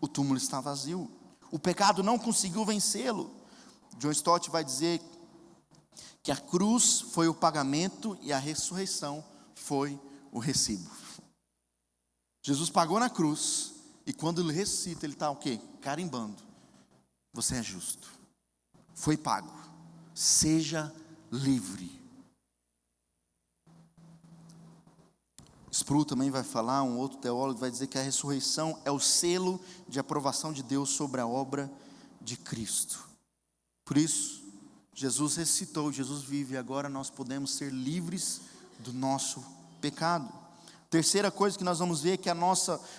O túmulo está vazio. O pecado não conseguiu vencê-lo. John Stott vai dizer que a cruz foi o pagamento e a ressurreição foi o recibo. Jesus pagou na cruz, e quando ele ressuscita, ele está o quê? Carimbando: você é justo, foi pago, seja livre. Sproul também vai falar, um outro teólogo vai dizer que a ressurreição é o selo de aprovação de Deus sobre a obra de Cristo. Por isso, Jesus ressuscitou, Jesus vive, e agora nós podemos ser livres do nosso pecado. Terceira coisa que nós vamos ver, que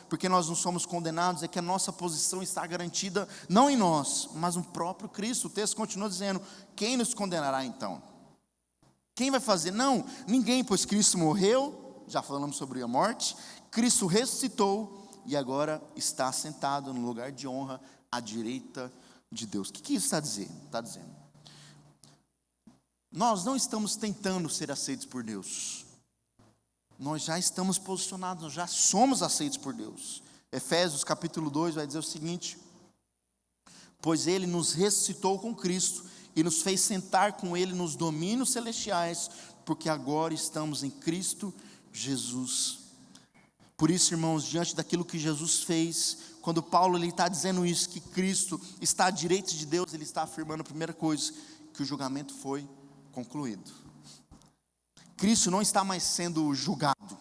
porque nós não somos condenados, é que a nossa posição está garantida não em nós, mas no próprio Cristo. O texto continua dizendo: quem nos condenará então? Quem vai fazer? Não, ninguém, pois Cristo morreu, já falamos sobre a morte, Cristo ressuscitou e agora está sentado no lugar de honra à direita de Deus. O que isso está dizendo? Está dizendo: nós não estamos tentando ser aceitos por Deus. nós já estamos posicionados, nós já somos aceitos por Deus. Efésios capítulo 2 vai dizer o seguinte: pois Ele nos ressuscitou com Cristo e nos fez sentar com Ele nos domínios celestiais, porque agora estamos em Cristo Jesus. Por isso, irmãos, diante daquilo que Jesus fez, quando Paulo está dizendo isso, que Cristo está à direita de Deus, ele está afirmando a primeira coisa, que o julgamento foi concluído. Cristo não está mais sendo julgado,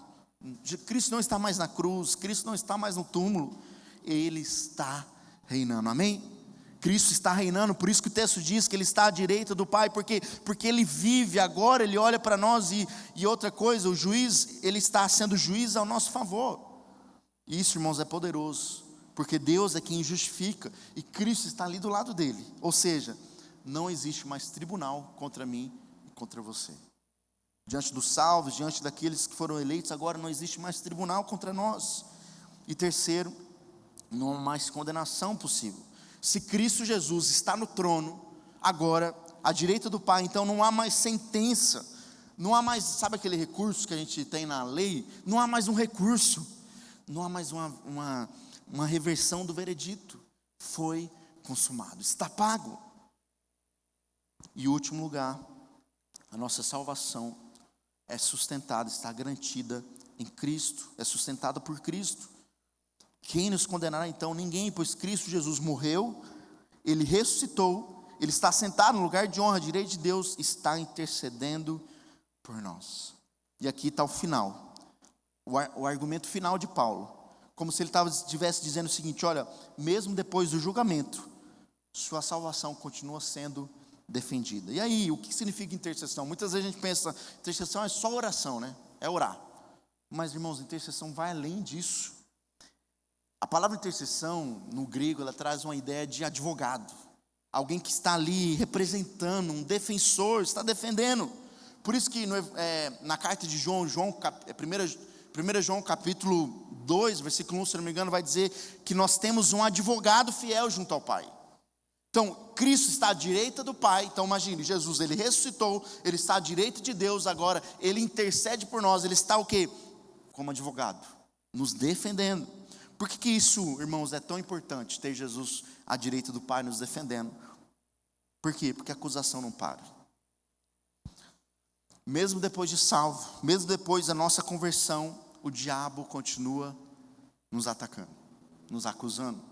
Cristo não está mais na cruz, Cristo não está mais no túmulo, Ele está reinando, amém? Cristo está reinando, por isso que o texto diz que Ele está à direita do Pai, porque Ele vive agora, Ele olha para nós, e outra coisa, o juiz, Ele está sendo juiz ao nosso favor. E isso, irmãos, é poderoso, porque Deus é quem justifica, e Cristo está ali do lado dele, ou seja, não existe mais tribunal contra mim e contra você. Diante dos salvos, diante daqueles que foram eleitos, agora não existe mais tribunal contra nós. E terceiro, não há mais condenação possível. Se Cristo Jesus está no trono, agora, à direita do Pai, então não há mais sentença, não há mais, sabe aquele recurso que a gente tem na lei? Não há mais um recurso, não há mais uma reversão do veredito, foi consumado, está pago. E último lugar, a nossa salvação é sustentada, está garantida em Cristo, é sustentada por Cristo. Quem nos condenará então? Ninguém, pois Cristo Jesus morreu, Ele ressuscitou, Ele está sentado no lugar de honra, à direita de Deus, está intercedendo por nós. E aqui está o final, o argumento final de Paulo, como se ele estivesse dizendo o seguinte: olha, mesmo depois do julgamento, sua salvação continua sendo defendida. E aí, o que significa intercessão? Muitas vezes a gente pensa, intercessão é só oração, né? É orar. Mas, irmãos, intercessão vai além disso. A palavra intercessão, no grego, ela traz uma ideia de advogado. Alguém que está ali representando, um defensor, está defendendo. Por isso que na carta de João, 1 João capítulo 2, versículo 1, se não me engano, vai dizer que nós temos um advogado fiel junto ao Pai. Então, Cristo está à direita do Pai. Então imagine, Jesus, Ele ressuscitou, Ele está à direita de Deus agora, Ele intercede por nós, Ele está o quê? Como advogado, nos defendendo. Por que isso, irmãos, é tão importante, ter Jesus à direita do Pai nos defendendo? Por quê? Porque a acusação não para. Mesmo depois de salvo, mesmo depois da nossa conversão, o diabo continua nos atacando, nos acusando.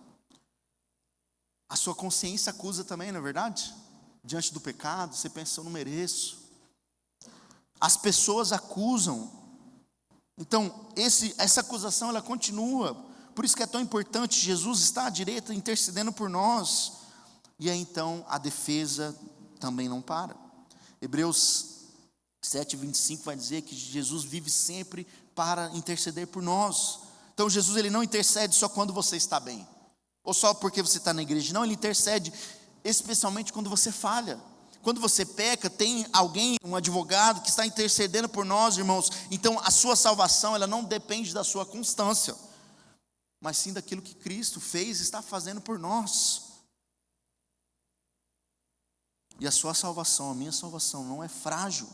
A sua consciência acusa também, não é verdade? Diante do pecado, você pensa: eu não mereço. As pessoas acusam. Então, essa acusação, ela continua. Por isso que é tão importante, Jesus está à direita, intercedendo por nós. E aí então, a defesa também não para. Hebreus 7:25 vai dizer que Jesus vive sempre para interceder por nós. Então, Jesus, Ele não intercede só quando você está bem, ou só porque você está na igreja. Não, Ele intercede especialmente quando você falha. Quando você peca, tem alguém, um advogado que está intercedendo por nós, irmãos. Então a sua salvação, ela não depende da sua constância, mas sim daquilo que Cristo fez e está fazendo por nós. E a sua salvação, a minha salvação não é frágil.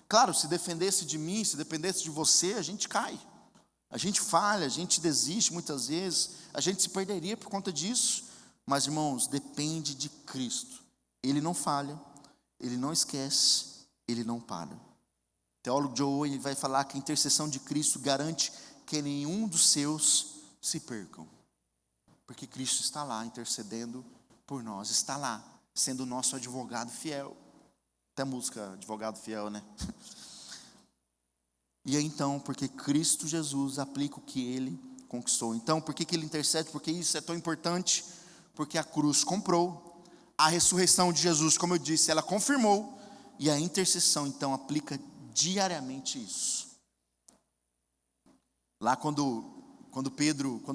Claro, se dependesse de mim, se dependesse de você, a gente cai. A gente falha, a gente desiste muitas vezes, a gente se perderia por conta disso. Mas, irmãos, depende de Cristo. Ele não falha, Ele não esquece, Ele não para. O teólogo Joe Owen vai falar que a intercessão de Cristo garante que nenhum dos seus se percam. Porque Cristo está lá intercedendo por nós, está lá, sendo o nosso advogado fiel. Até a música Advogado Fiel, né? E aí então, porque Cristo Jesus aplica o que Ele conquistou. Então, por que Ele intercede? Porque isso é tão importante. Porque a cruz comprou, a ressurreição de Jesus, como eu disse, ela confirmou. E a intercessão então aplica diariamente isso. Lá quando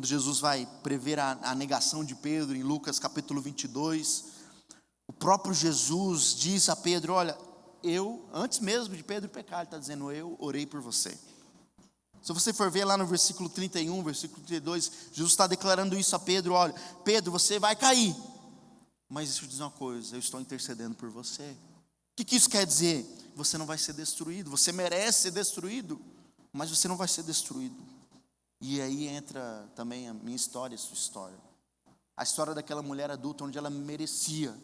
Jesus vai prever a negação de Pedro, em Lucas capítulo 22, o próprio Jesus diz a Pedro: olha, antes mesmo de Pedro pecar, ele está dizendo: eu orei por você. Se você for ver lá no versículo 31, versículo 32, Jesus está declarando isso a Pedro: olha, Pedro, você vai cair, mas deixa eu dizer uma coisa, eu estou intercedendo por você. O que isso quer dizer? Você não vai ser destruído, você merece ser destruído, mas você não vai ser destruído. E aí entra também a minha história e a sua história. A história daquela mulher adulta onde ela merecia,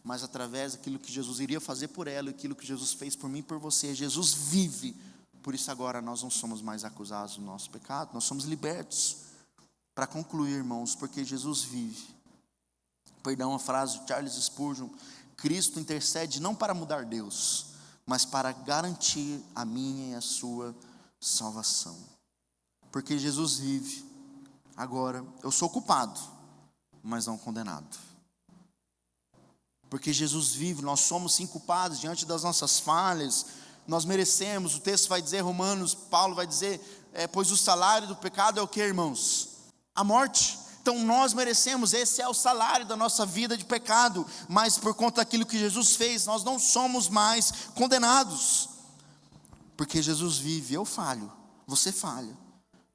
mas através daquilo que Jesus iria fazer por ela, e aquilo que Jesus fez por mim e por você, Jesus vive. Por isso agora nós não somos mais acusados do nosso pecado, nós somos libertos. Para concluir, irmãos, porque Jesus vive. Perdão, a frase de Charles Spurgeon: Cristo intercede não para mudar Deus, mas para garantir a minha e a sua salvação. Porque Jesus vive. Agora, eu sou culpado, mas não condenado. Porque Jesus vive, nós somos sim culpados diante das nossas falhas. Nós merecemos, o texto vai dizer, Romanos, Paulo vai dizer, pois o salário do pecado é o que, irmãos? A morte. Então nós merecemos, esse é o salário da nossa vida de pecado. Mas por conta daquilo que Jesus fez, nós não somos mais condenados. Porque Jesus vive, eu falho, você falha,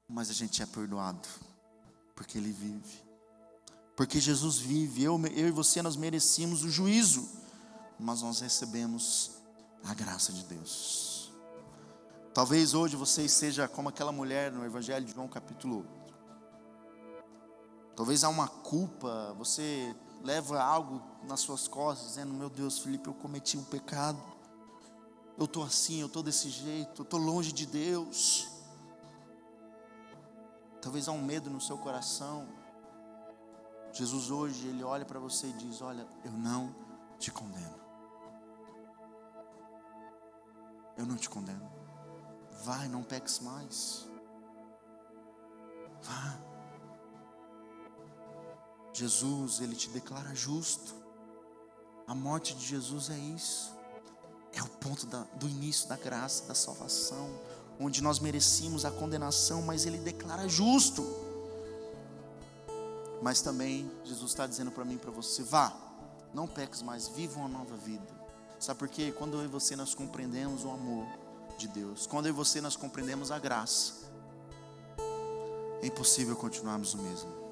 mas a gente é perdoado, porque Ele vive. Porque Jesus vive, eu e você, nós merecíamos o juízo, mas nós recebemos a graça de Deus. Talvez hoje você seja como aquela mulher no Evangelho de João capítulo 8. Talvez há uma culpa, você leva algo nas suas costas, dizendo, meu Deus, Felipe, eu cometi um pecado. Eu estou assim, eu estou desse jeito, eu estou longe de Deus. Talvez há um medo no seu coração. Jesus hoje, Ele olha para você e diz, olha, eu não te condeno. Eu não te condeno. Vai, não peques mais. Vá. Jesus, Ele te declara justo. A morte de Jesus é isso. É o ponto do início da graça, da salvação, onde nós merecíamos a condenação, mas Ele declara justo. Mas também Jesus está dizendo para mim e para você, vá, não peques mais, viva uma nova vida. Sabe por quê? Quando eu e você nós compreendemos o amor de Deus, quando eu e você nós compreendemos a graça, é impossível continuarmos o mesmo.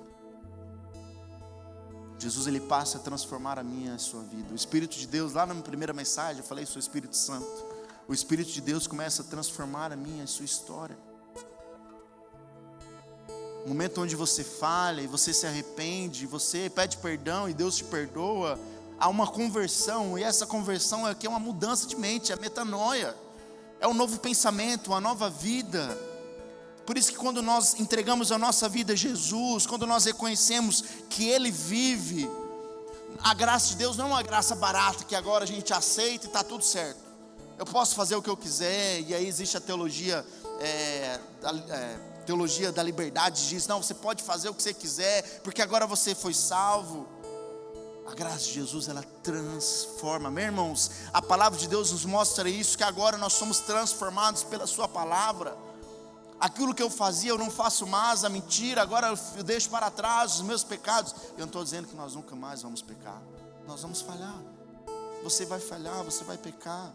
Jesus, Ele passa a transformar a minha e a sua vida. O Espírito de Deus, lá na minha primeira mensagem, eu falei sobre o Espírito Santo. O Espírito de Deus começa a transformar a minha e a sua história. O momento onde você falha e você se arrepende, você pede perdão e Deus te perdoa, há uma conversão, e essa conversão é uma mudança de mente, é metanoia, é um novo pensamento, uma nova vida. Por isso que quando nós entregamos a nossa vida a Jesus, quando nós reconhecemos que Ele vive, a graça de Deus não é uma graça barata que agora a gente aceita e está tudo certo. Eu posso fazer o que eu quiser, e aí existe a teologia da liberdade, diz, não, você pode fazer o que você quiser, porque agora você foi salvo. A graça de Jesus, ela transforma. Meus irmãos, a palavra de Deus nos mostra isso, que agora nós somos transformados pela sua palavra. Aquilo que eu fazia eu não faço mais, a mentira, agora eu deixo para trás os meus pecados. Eu não estou dizendo que nós nunca mais vamos pecar, nós vamos falhar. Você vai falhar, você vai pecar,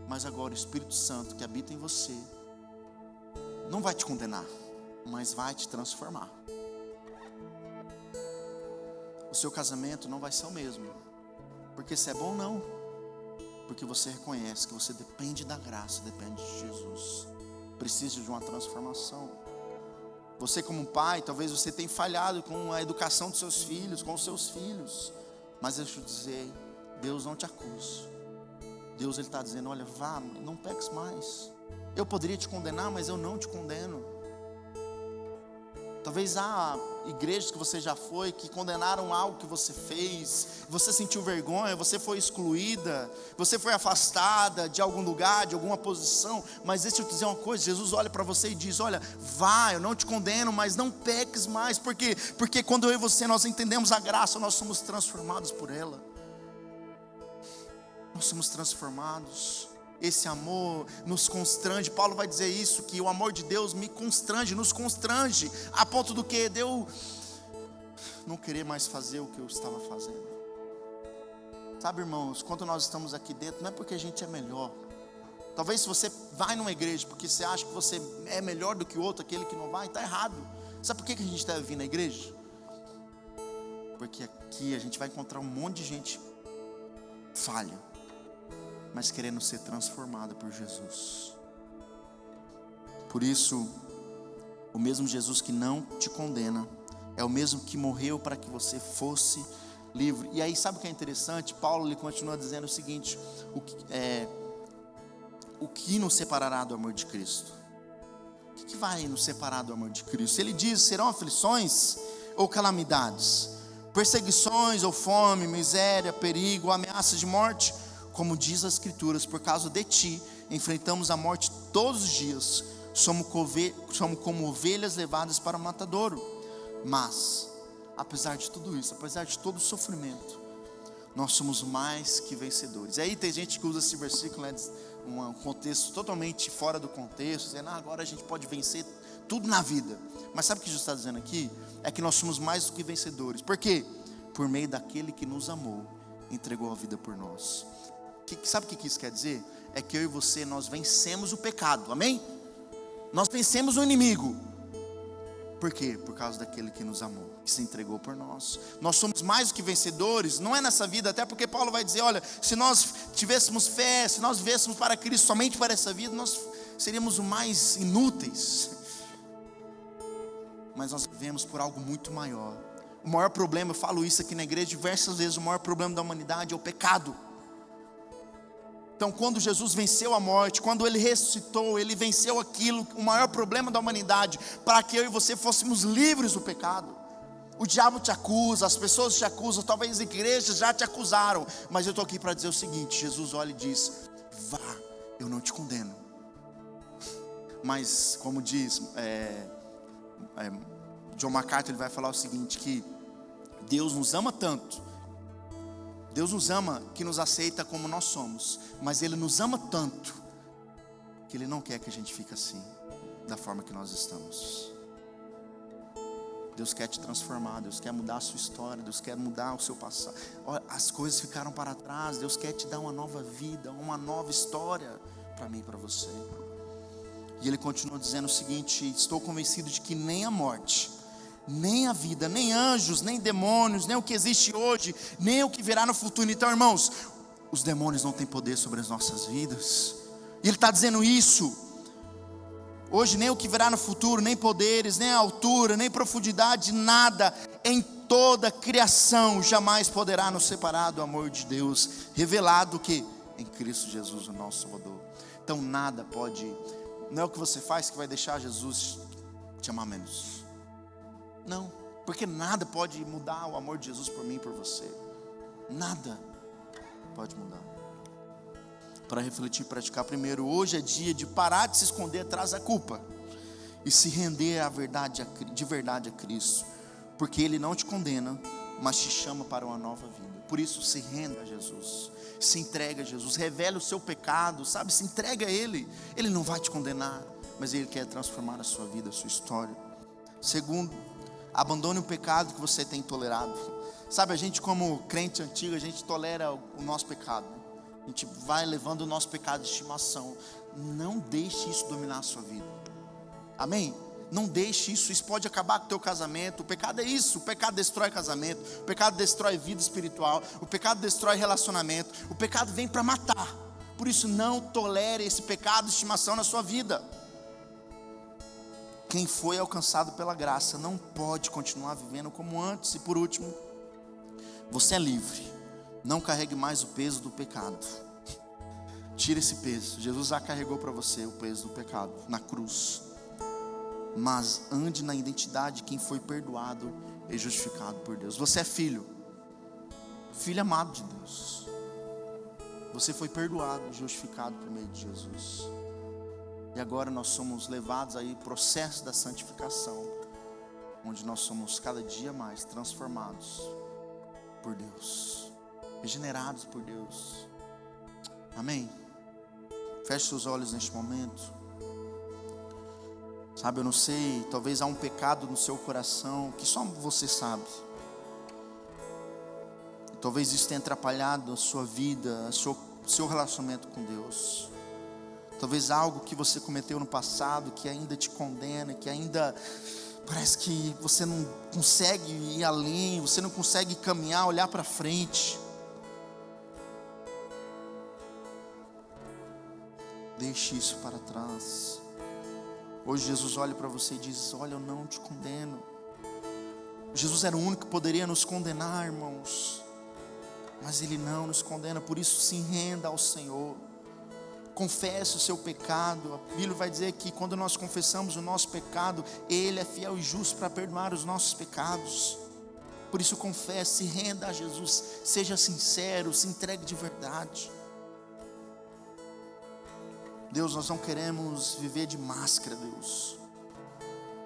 mas agora o Espírito Santo que habita em você não vai te condenar, mas vai te transformar. O seu casamento não vai ser o mesmo, porque se é bom não, porque você reconhece que você depende da graça, depende de Jesus, precisa de uma transformação. Você como pai, talvez você tenha falhado com a educação dos seus filhos, com os seus filhos, mas deixa eu dizer, Deus não te acusa. Deus, Ele está dizendo, olha, vá, não peques mais. Eu poderia te condenar, mas eu não te condeno. Talvez há igrejas que você já foi, que condenaram algo que você fez, você sentiu vergonha, você foi excluída, você foi afastada de algum lugar, de alguma posição, mas deixa eu te dizer uma coisa, Jesus olha para você e diz, olha, vá, eu não te condeno, mas não peques mais. Por quê? Porque quando eu e você, nós entendemos a graça, nós somos transformados por ela. Nós somos transformados. Esse amor nos constrange. Paulo vai dizer isso, que o amor de Deus me constrange, nos constrange, a ponto do que de eu não querer mais fazer o que eu estava fazendo. Sabe, irmãos, quando nós estamos aqui dentro, não é porque a gente é melhor. Talvez se você vai numa igreja porque você acha que você é melhor do que o outro, aquele que não vai, está errado. Sabe por que a gente deve vir na igreja? Porque aqui a gente vai encontrar um monte de gente falha, mas querendo ser transformada por Jesus. Por isso, o mesmo Jesus que não te condena é o mesmo que morreu para que você fosse livre. E aí, sabe o que é interessante? Paulo, ele continua dizendo o seguinte: o que nos separará do amor de Cristo? O que vai nos separar do amor de Cristo? Ele diz: serão aflições ou calamidades, perseguições ou fome, miséria, perigo, ameaças de morte? Como diz as Escrituras, por causa de ti enfrentamos a morte todos os dias. Somos como ovelhas levadas para o matadouro. Mas, apesar de tudo isso, apesar de todo o sofrimento, nós somos mais que vencedores. E aí tem gente que usa esse versículo, né, um contexto totalmente fora do contexto, dizendo: agora a gente pode vencer tudo na vida. Mas sabe o que Jesus está dizendo aqui? É que nós somos mais do que vencedores. Por quê? Por meio daquele que nos amou, entregou a vida por nós. Sabe o que isso quer dizer? É que eu e você, nós vencemos o pecado, amém? Nós vencemos o inimigo. Por quê? Por causa daquele que nos amou, que se entregou por nós. Nós somos mais do que vencedores, não é nessa vida, até porque Paulo vai dizer: olha, se nós tivéssemos fé, se nós vivêssemos para Cristo somente para essa vida, nós seríamos os mais inúteis. Mas nós vivemos por algo muito maior. O maior problema, eu falo isso aqui na igreja diversas vezes, o maior problema da humanidade é o pecado. Então, quando Jesus venceu a morte, quando Ele ressuscitou, Ele venceu aquilo, o maior problema da humanidade, para que eu e você fôssemos livres do pecado. O diabo te acusa, as pessoas te acusam, talvez as igrejas já te acusaram, mas eu estou aqui para dizer o seguinte: Jesus olha e diz: vá, eu não te condeno. Mas, como diz John MacArthur, ele vai falar o seguinte: que Deus nos ama tanto, Deus nos ama que nos aceita como nós somos, mas Ele nos ama tanto que Ele não quer que a gente fique assim, da forma que nós estamos. Deus quer te transformar, Deus quer mudar a sua história, Deus quer mudar o seu passado. As coisas ficaram para trás, Deus quer te dar uma nova vida, uma nova história para mim e para você. E Ele continua dizendo o seguinte: estou convencido de que nem a morte, nem a vida, nem anjos, nem demônios, nem o que existe hoje, nem o que virá no futuro. Então, irmãos, os demônios não têm poder sobre as nossas vidas. E Ele está dizendo isso. Hoje nem o que virá no futuro, nem poderes, nem a altura, nem profundidade, nada em toda a criação jamais poderá nos separar do amor de Deus, revelado que em Cristo Jesus, o nosso Salvador. Então nada pode, não é o que você faz que vai deixar Jesus te amar menos. Não, porque nada pode mudar o amor de Jesus por mim e por você. Nada pode mudar. Para refletir e praticar, primeiro, hoje é dia de parar de se esconder atrás da culpa e se render à verdade, de verdade a Cristo, porque Ele não te condena, mas te chama para uma nova vida. Por isso, se renda a Jesus, se entrega a Jesus, revela o seu pecado, sabe? Se entrega a Ele. Ele não vai te condenar, mas Ele quer transformar a sua vida, a sua história. Segundo, abandone o pecado que você tem tolerado. Sabe, a gente como crente antigo, a gente tolera o nosso pecado. A gente vai levando o nosso pecado de estimação. Não deixe isso dominar a sua vida. Amém? Não deixe isso, isso pode acabar com o teu casamento. O pecado é isso, o pecado destrói casamento, o pecado destrói vida espiritual, o pecado destrói relacionamento, o pecado vem para matar. Por isso não tolere esse pecado de estimação na sua vida. Quem foi alcançado pela graça não pode continuar vivendo como antes. E por último, você é livre. Não carregue mais o peso do pecado. Tira esse peso. Jesus já carregou para você o peso do pecado na cruz. Mas ande na identidade de quem foi perdoado e justificado por Deus. Você é filho. Filho amado de Deus. Você foi perdoado e justificado por meio de Jesus. E agora nós somos levados aí ao processo da santificação, onde nós somos cada dia mais transformados por Deus, regenerados por Deus. Amém? Feche seus olhos neste momento. Sabe, eu não sei, talvez há um pecado no seu coração que só você sabe. Talvez isso tenha atrapalhado a sua vida, o seu relacionamento com Deus. Talvez algo que você cometeu no passado, que ainda te condena, que ainda parece que você não consegue ir além, você não consegue caminhar, olhar para frente. Deixe isso para trás. Hoje Jesus olha para você e diz: olha, eu não te condeno. Jesus era o único que poderia nos condenar, irmãos, mas Ele não nos condena. Por isso se renda ao Senhor, confesse o seu pecado. A Bíblia vai dizer que quando nós confessamos o nosso pecado, Ele é fiel e justo para perdoar os nossos pecados. Por isso confesse, se renda a Jesus, seja sincero, se entregue de verdade. Deus, nós não queremos viver de máscara, Deus.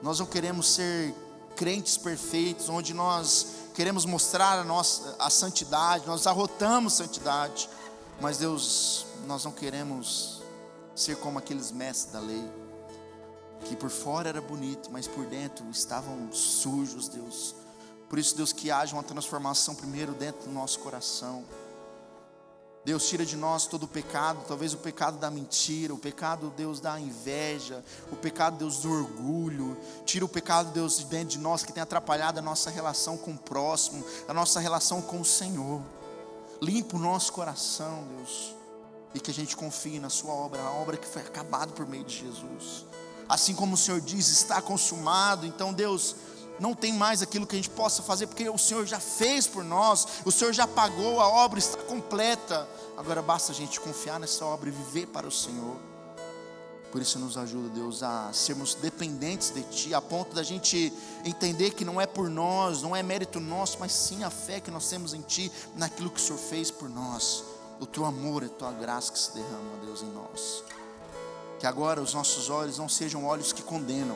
Nós não queremos ser crentes perfeitos, onde nós queremos mostrar a santidade, nós arrotamos santidade. Mas Deus, nós não queremos ser como aqueles mestres da lei, que por fora era bonito, mas por dentro estavam sujos, Deus. Por isso, Deus, que haja uma transformação primeiro dentro do nosso coração. Deus, tira de nós todo o pecado, talvez o pecado da mentira, o pecado, Deus, da inveja, o pecado, Deus, do orgulho. Tira o pecado, Deus, de dentro de nós que tem atrapalhado a nossa relação com o próximo, a nossa relação com o Senhor. Limpa o nosso coração, Deus, e que a gente confie na sua obra, a obra que foi acabada por meio de Jesus. Assim como o Senhor diz, está consumado. Então, Deus, não tem mais aquilo que a gente possa fazer, porque o Senhor já fez por nós, o Senhor já pagou, a obra está completa. Agora basta a gente confiar nessa obra e viver para o Senhor. Por isso nos ajuda, Deus, a sermos dependentes de Ti, a ponto da gente entender que não é por nós, não é mérito nosso, mas sim a fé que nós temos em Ti, naquilo que o Senhor fez por nós, o Teu amor, a Tua graça que se derrama, Deus, em nós. Que agora os nossos olhos não sejam olhos que condenam,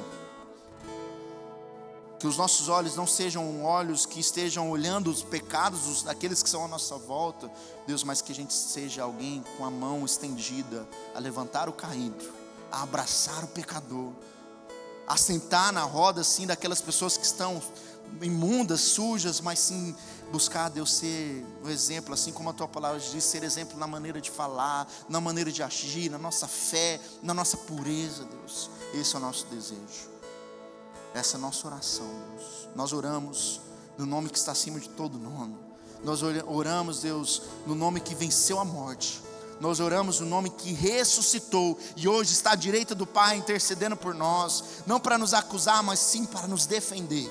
que os nossos olhos não sejam olhos que estejam olhando os pecados daqueles que são à nossa volta, Deus, mas que a gente seja alguém com a mão estendida a levantar o caído, a abraçar o pecador, a sentar na roda assim daquelas pessoas que estão imundas, sujas, mas sim buscar, Deus, ser o exemplo, assim como a Tua palavra diz, ser exemplo na maneira de falar, na maneira de agir, na nossa fé, na nossa pureza, Deus. Esse é o nosso desejo. Essa é a nossa oração, Deus. Nós oramos no nome que está acima de todo nome. Nós oramos, Deus, no nome que venceu a morte. Nós oramos no nome que ressuscitou e hoje está à direita do Pai intercedendo por nós, não para nos acusar, mas sim para nos defender.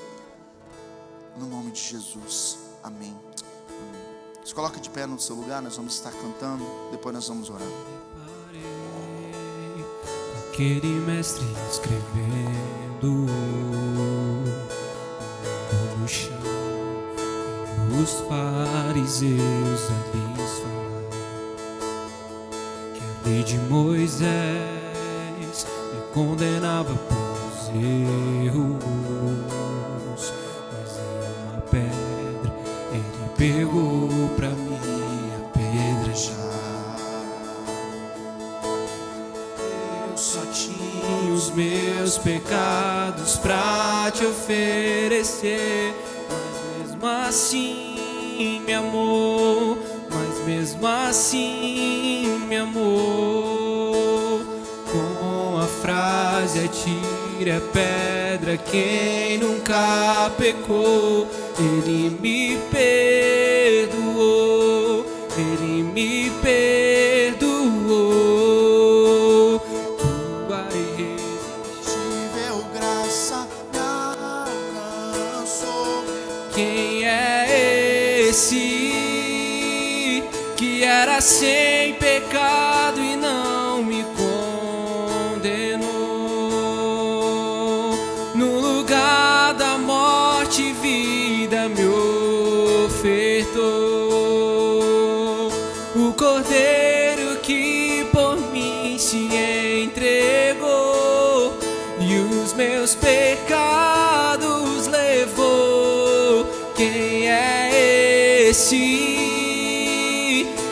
No nome de Jesus, amém. Amém. Se coloca de pé no seu lugar, nós vamos estar cantando, depois nós vamos orar. Aquele mestre escrevendo no chão, e os fariseus ali falaram que a lei de Moisés me condenava por erros, mas em uma pedra ele pegou pra mim a pedrejar. Só tinha os meus pecados pra te oferecer, mas mesmo assim me amou, mas mesmo assim me amou. Com a frase atire a pedra quem nunca pecou, Ele me perdoou, Ele me perdoou. Quem é esse que era sem pecado e não me condenou? No lugar da morte, vida me ofertou. O Cordeiro que por mim se entregou e os meus pecados levou. Quem é esse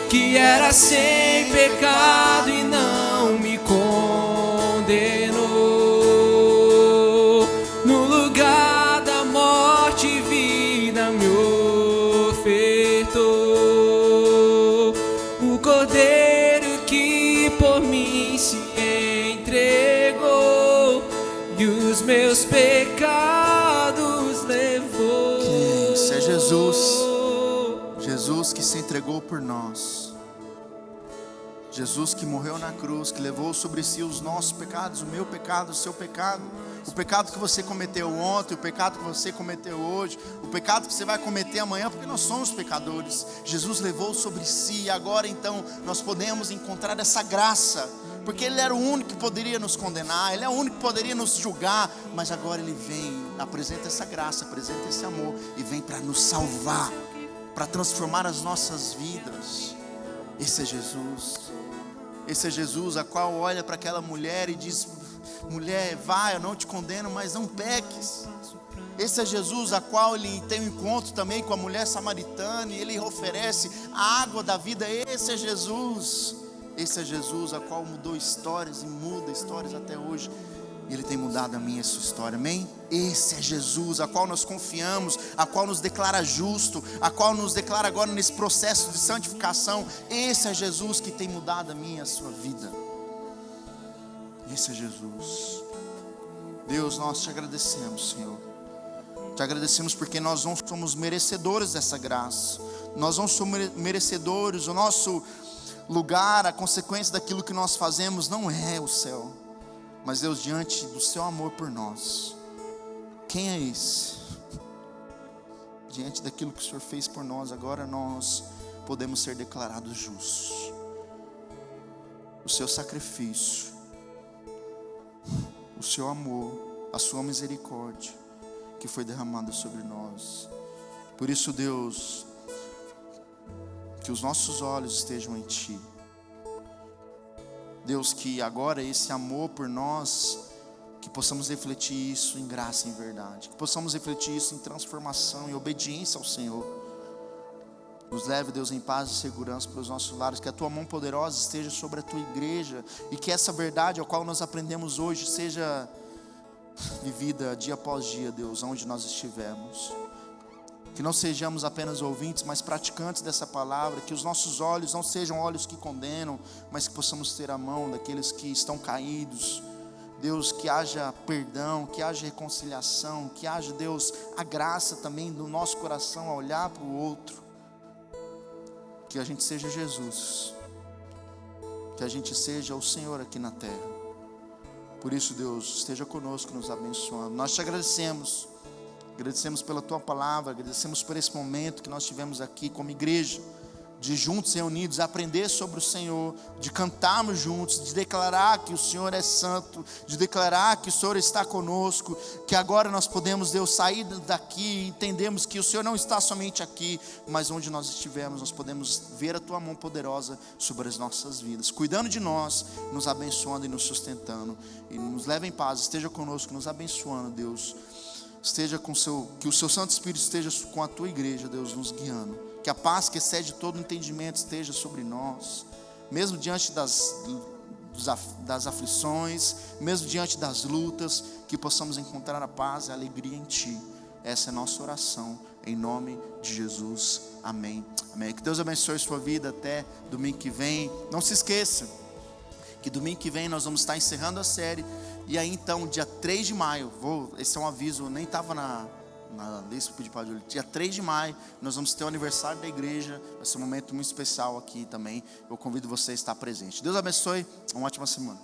que era sem pecado e não me condenou? No lugar da morte, vida me ofertou. O Cordeiro que por mim se entregou e os meus pecados levou. É Jesus, Jesus que se entregou por nós, Jesus que morreu na cruz, que levou sobre si os nossos pecados, o meu pecado, o seu pecado, o pecado que você cometeu ontem, o pecado que você cometeu hoje, o pecado que você vai cometer amanhã, porque nós somos pecadores. Jesus levou sobre si, e agora então nós podemos encontrar essa graça, porque Ele era o único que poderia nos condenar, Ele é o único que poderia nos julgar, mas agora Ele vem, apresenta essa graça, apresenta esse amor, e vem para nos salvar, para transformar as nossas vidas. Esse é Jesus. Esse é Jesus, a qual olha para aquela mulher e diz: mulher, vai, eu não te condeno, mas não peques. Esse é Jesus, a qual ele tem um encontro também com a mulher samaritana, e ele oferece a água da vida. Esse é Jesus. Esse é Jesus, a qual mudou histórias e muda histórias até hoje. E Ele tem mudado a minha e a sua história, amém? Esse é Jesus, a qual nós confiamos, a qual nos declara justo, a qual nos declara agora nesse processo de santificação. Esse é Jesus que tem mudado a minha e a sua vida. Esse é Jesus. Deus, nós te agradecemos, Senhor. Te agradecemos porque nós não somos merecedores dessa graça. Nós não somos merecedores. O nosso lugar, a consequência daquilo que nós fazemos não é o céu. Mas Deus, diante do seu amor por nós, quem é esse? Diante daquilo que o Senhor fez por nós, agora nós podemos ser declarados justos. O seu sacrifício, o seu amor, a sua misericórdia que foi derramada sobre nós. Por isso, Deus, que os nossos olhos estejam em Ti. Deus, que agora esse amor por nós, que possamos refletir isso em graça e em verdade, que possamos refletir isso em transformação e obediência ao Senhor. Nos leve, Deus, em paz e segurança para os nossos lares, que a Tua mão poderosa esteja sobre a Tua igreja, e que essa verdade a qual nós aprendemos hoje seja vivida dia após dia, Deus, onde nós estivermos. Que não sejamos apenas ouvintes, mas praticantes dessa palavra. Que os nossos olhos não sejam olhos que condenam, mas que possamos ter a mão daqueles que estão caídos. Deus, que haja perdão, que haja reconciliação, que haja, Deus, a graça também do nosso coração a olhar para o outro. Que a gente seja Jesus, que a gente seja o Senhor aqui na terra. Por isso, Deus, esteja conosco, nos abençoando. Nós te agradecemos. Agradecemos pela Tua palavra, agradecemos por esse momento que nós tivemos aqui como igreja, de juntos reunidos aprender sobre o Senhor, de cantarmos juntos, de declarar que o Senhor é santo, de declarar que o Senhor está conosco, que agora nós podemos, Deus, sair daqui e entendemos que o Senhor não está somente aqui, mas onde nós estivermos, nós podemos ver a Tua mão poderosa sobre as nossas vidas, cuidando de nós, nos abençoando e nos sustentando, e nos leva em paz, esteja conosco, nos abençoando, Deus. Esteja com que o seu Santo Espírito esteja com a Tua igreja, Deus, nos guiando. Que a paz que excede todo entendimento esteja sobre nós. Mesmo diante das aflições, mesmo diante das lutas, que possamos encontrar a paz e a alegria em Ti. Essa é a nossa oração, em nome de Jesus. Amém. Amém. Que Deus abençoe a sua vida até domingo que vem. Não se esqueça que domingo que vem nós vamos estar encerrando a série. E aí então, dia 3 de maio, esse é um aviso, nem estava na lista de Padre. Dia 3 de maio, nós vamos ter o aniversário da igreja. Vai ser um momento muito especial aqui também. Eu convido você a estar presente. Deus abençoe, uma ótima semana.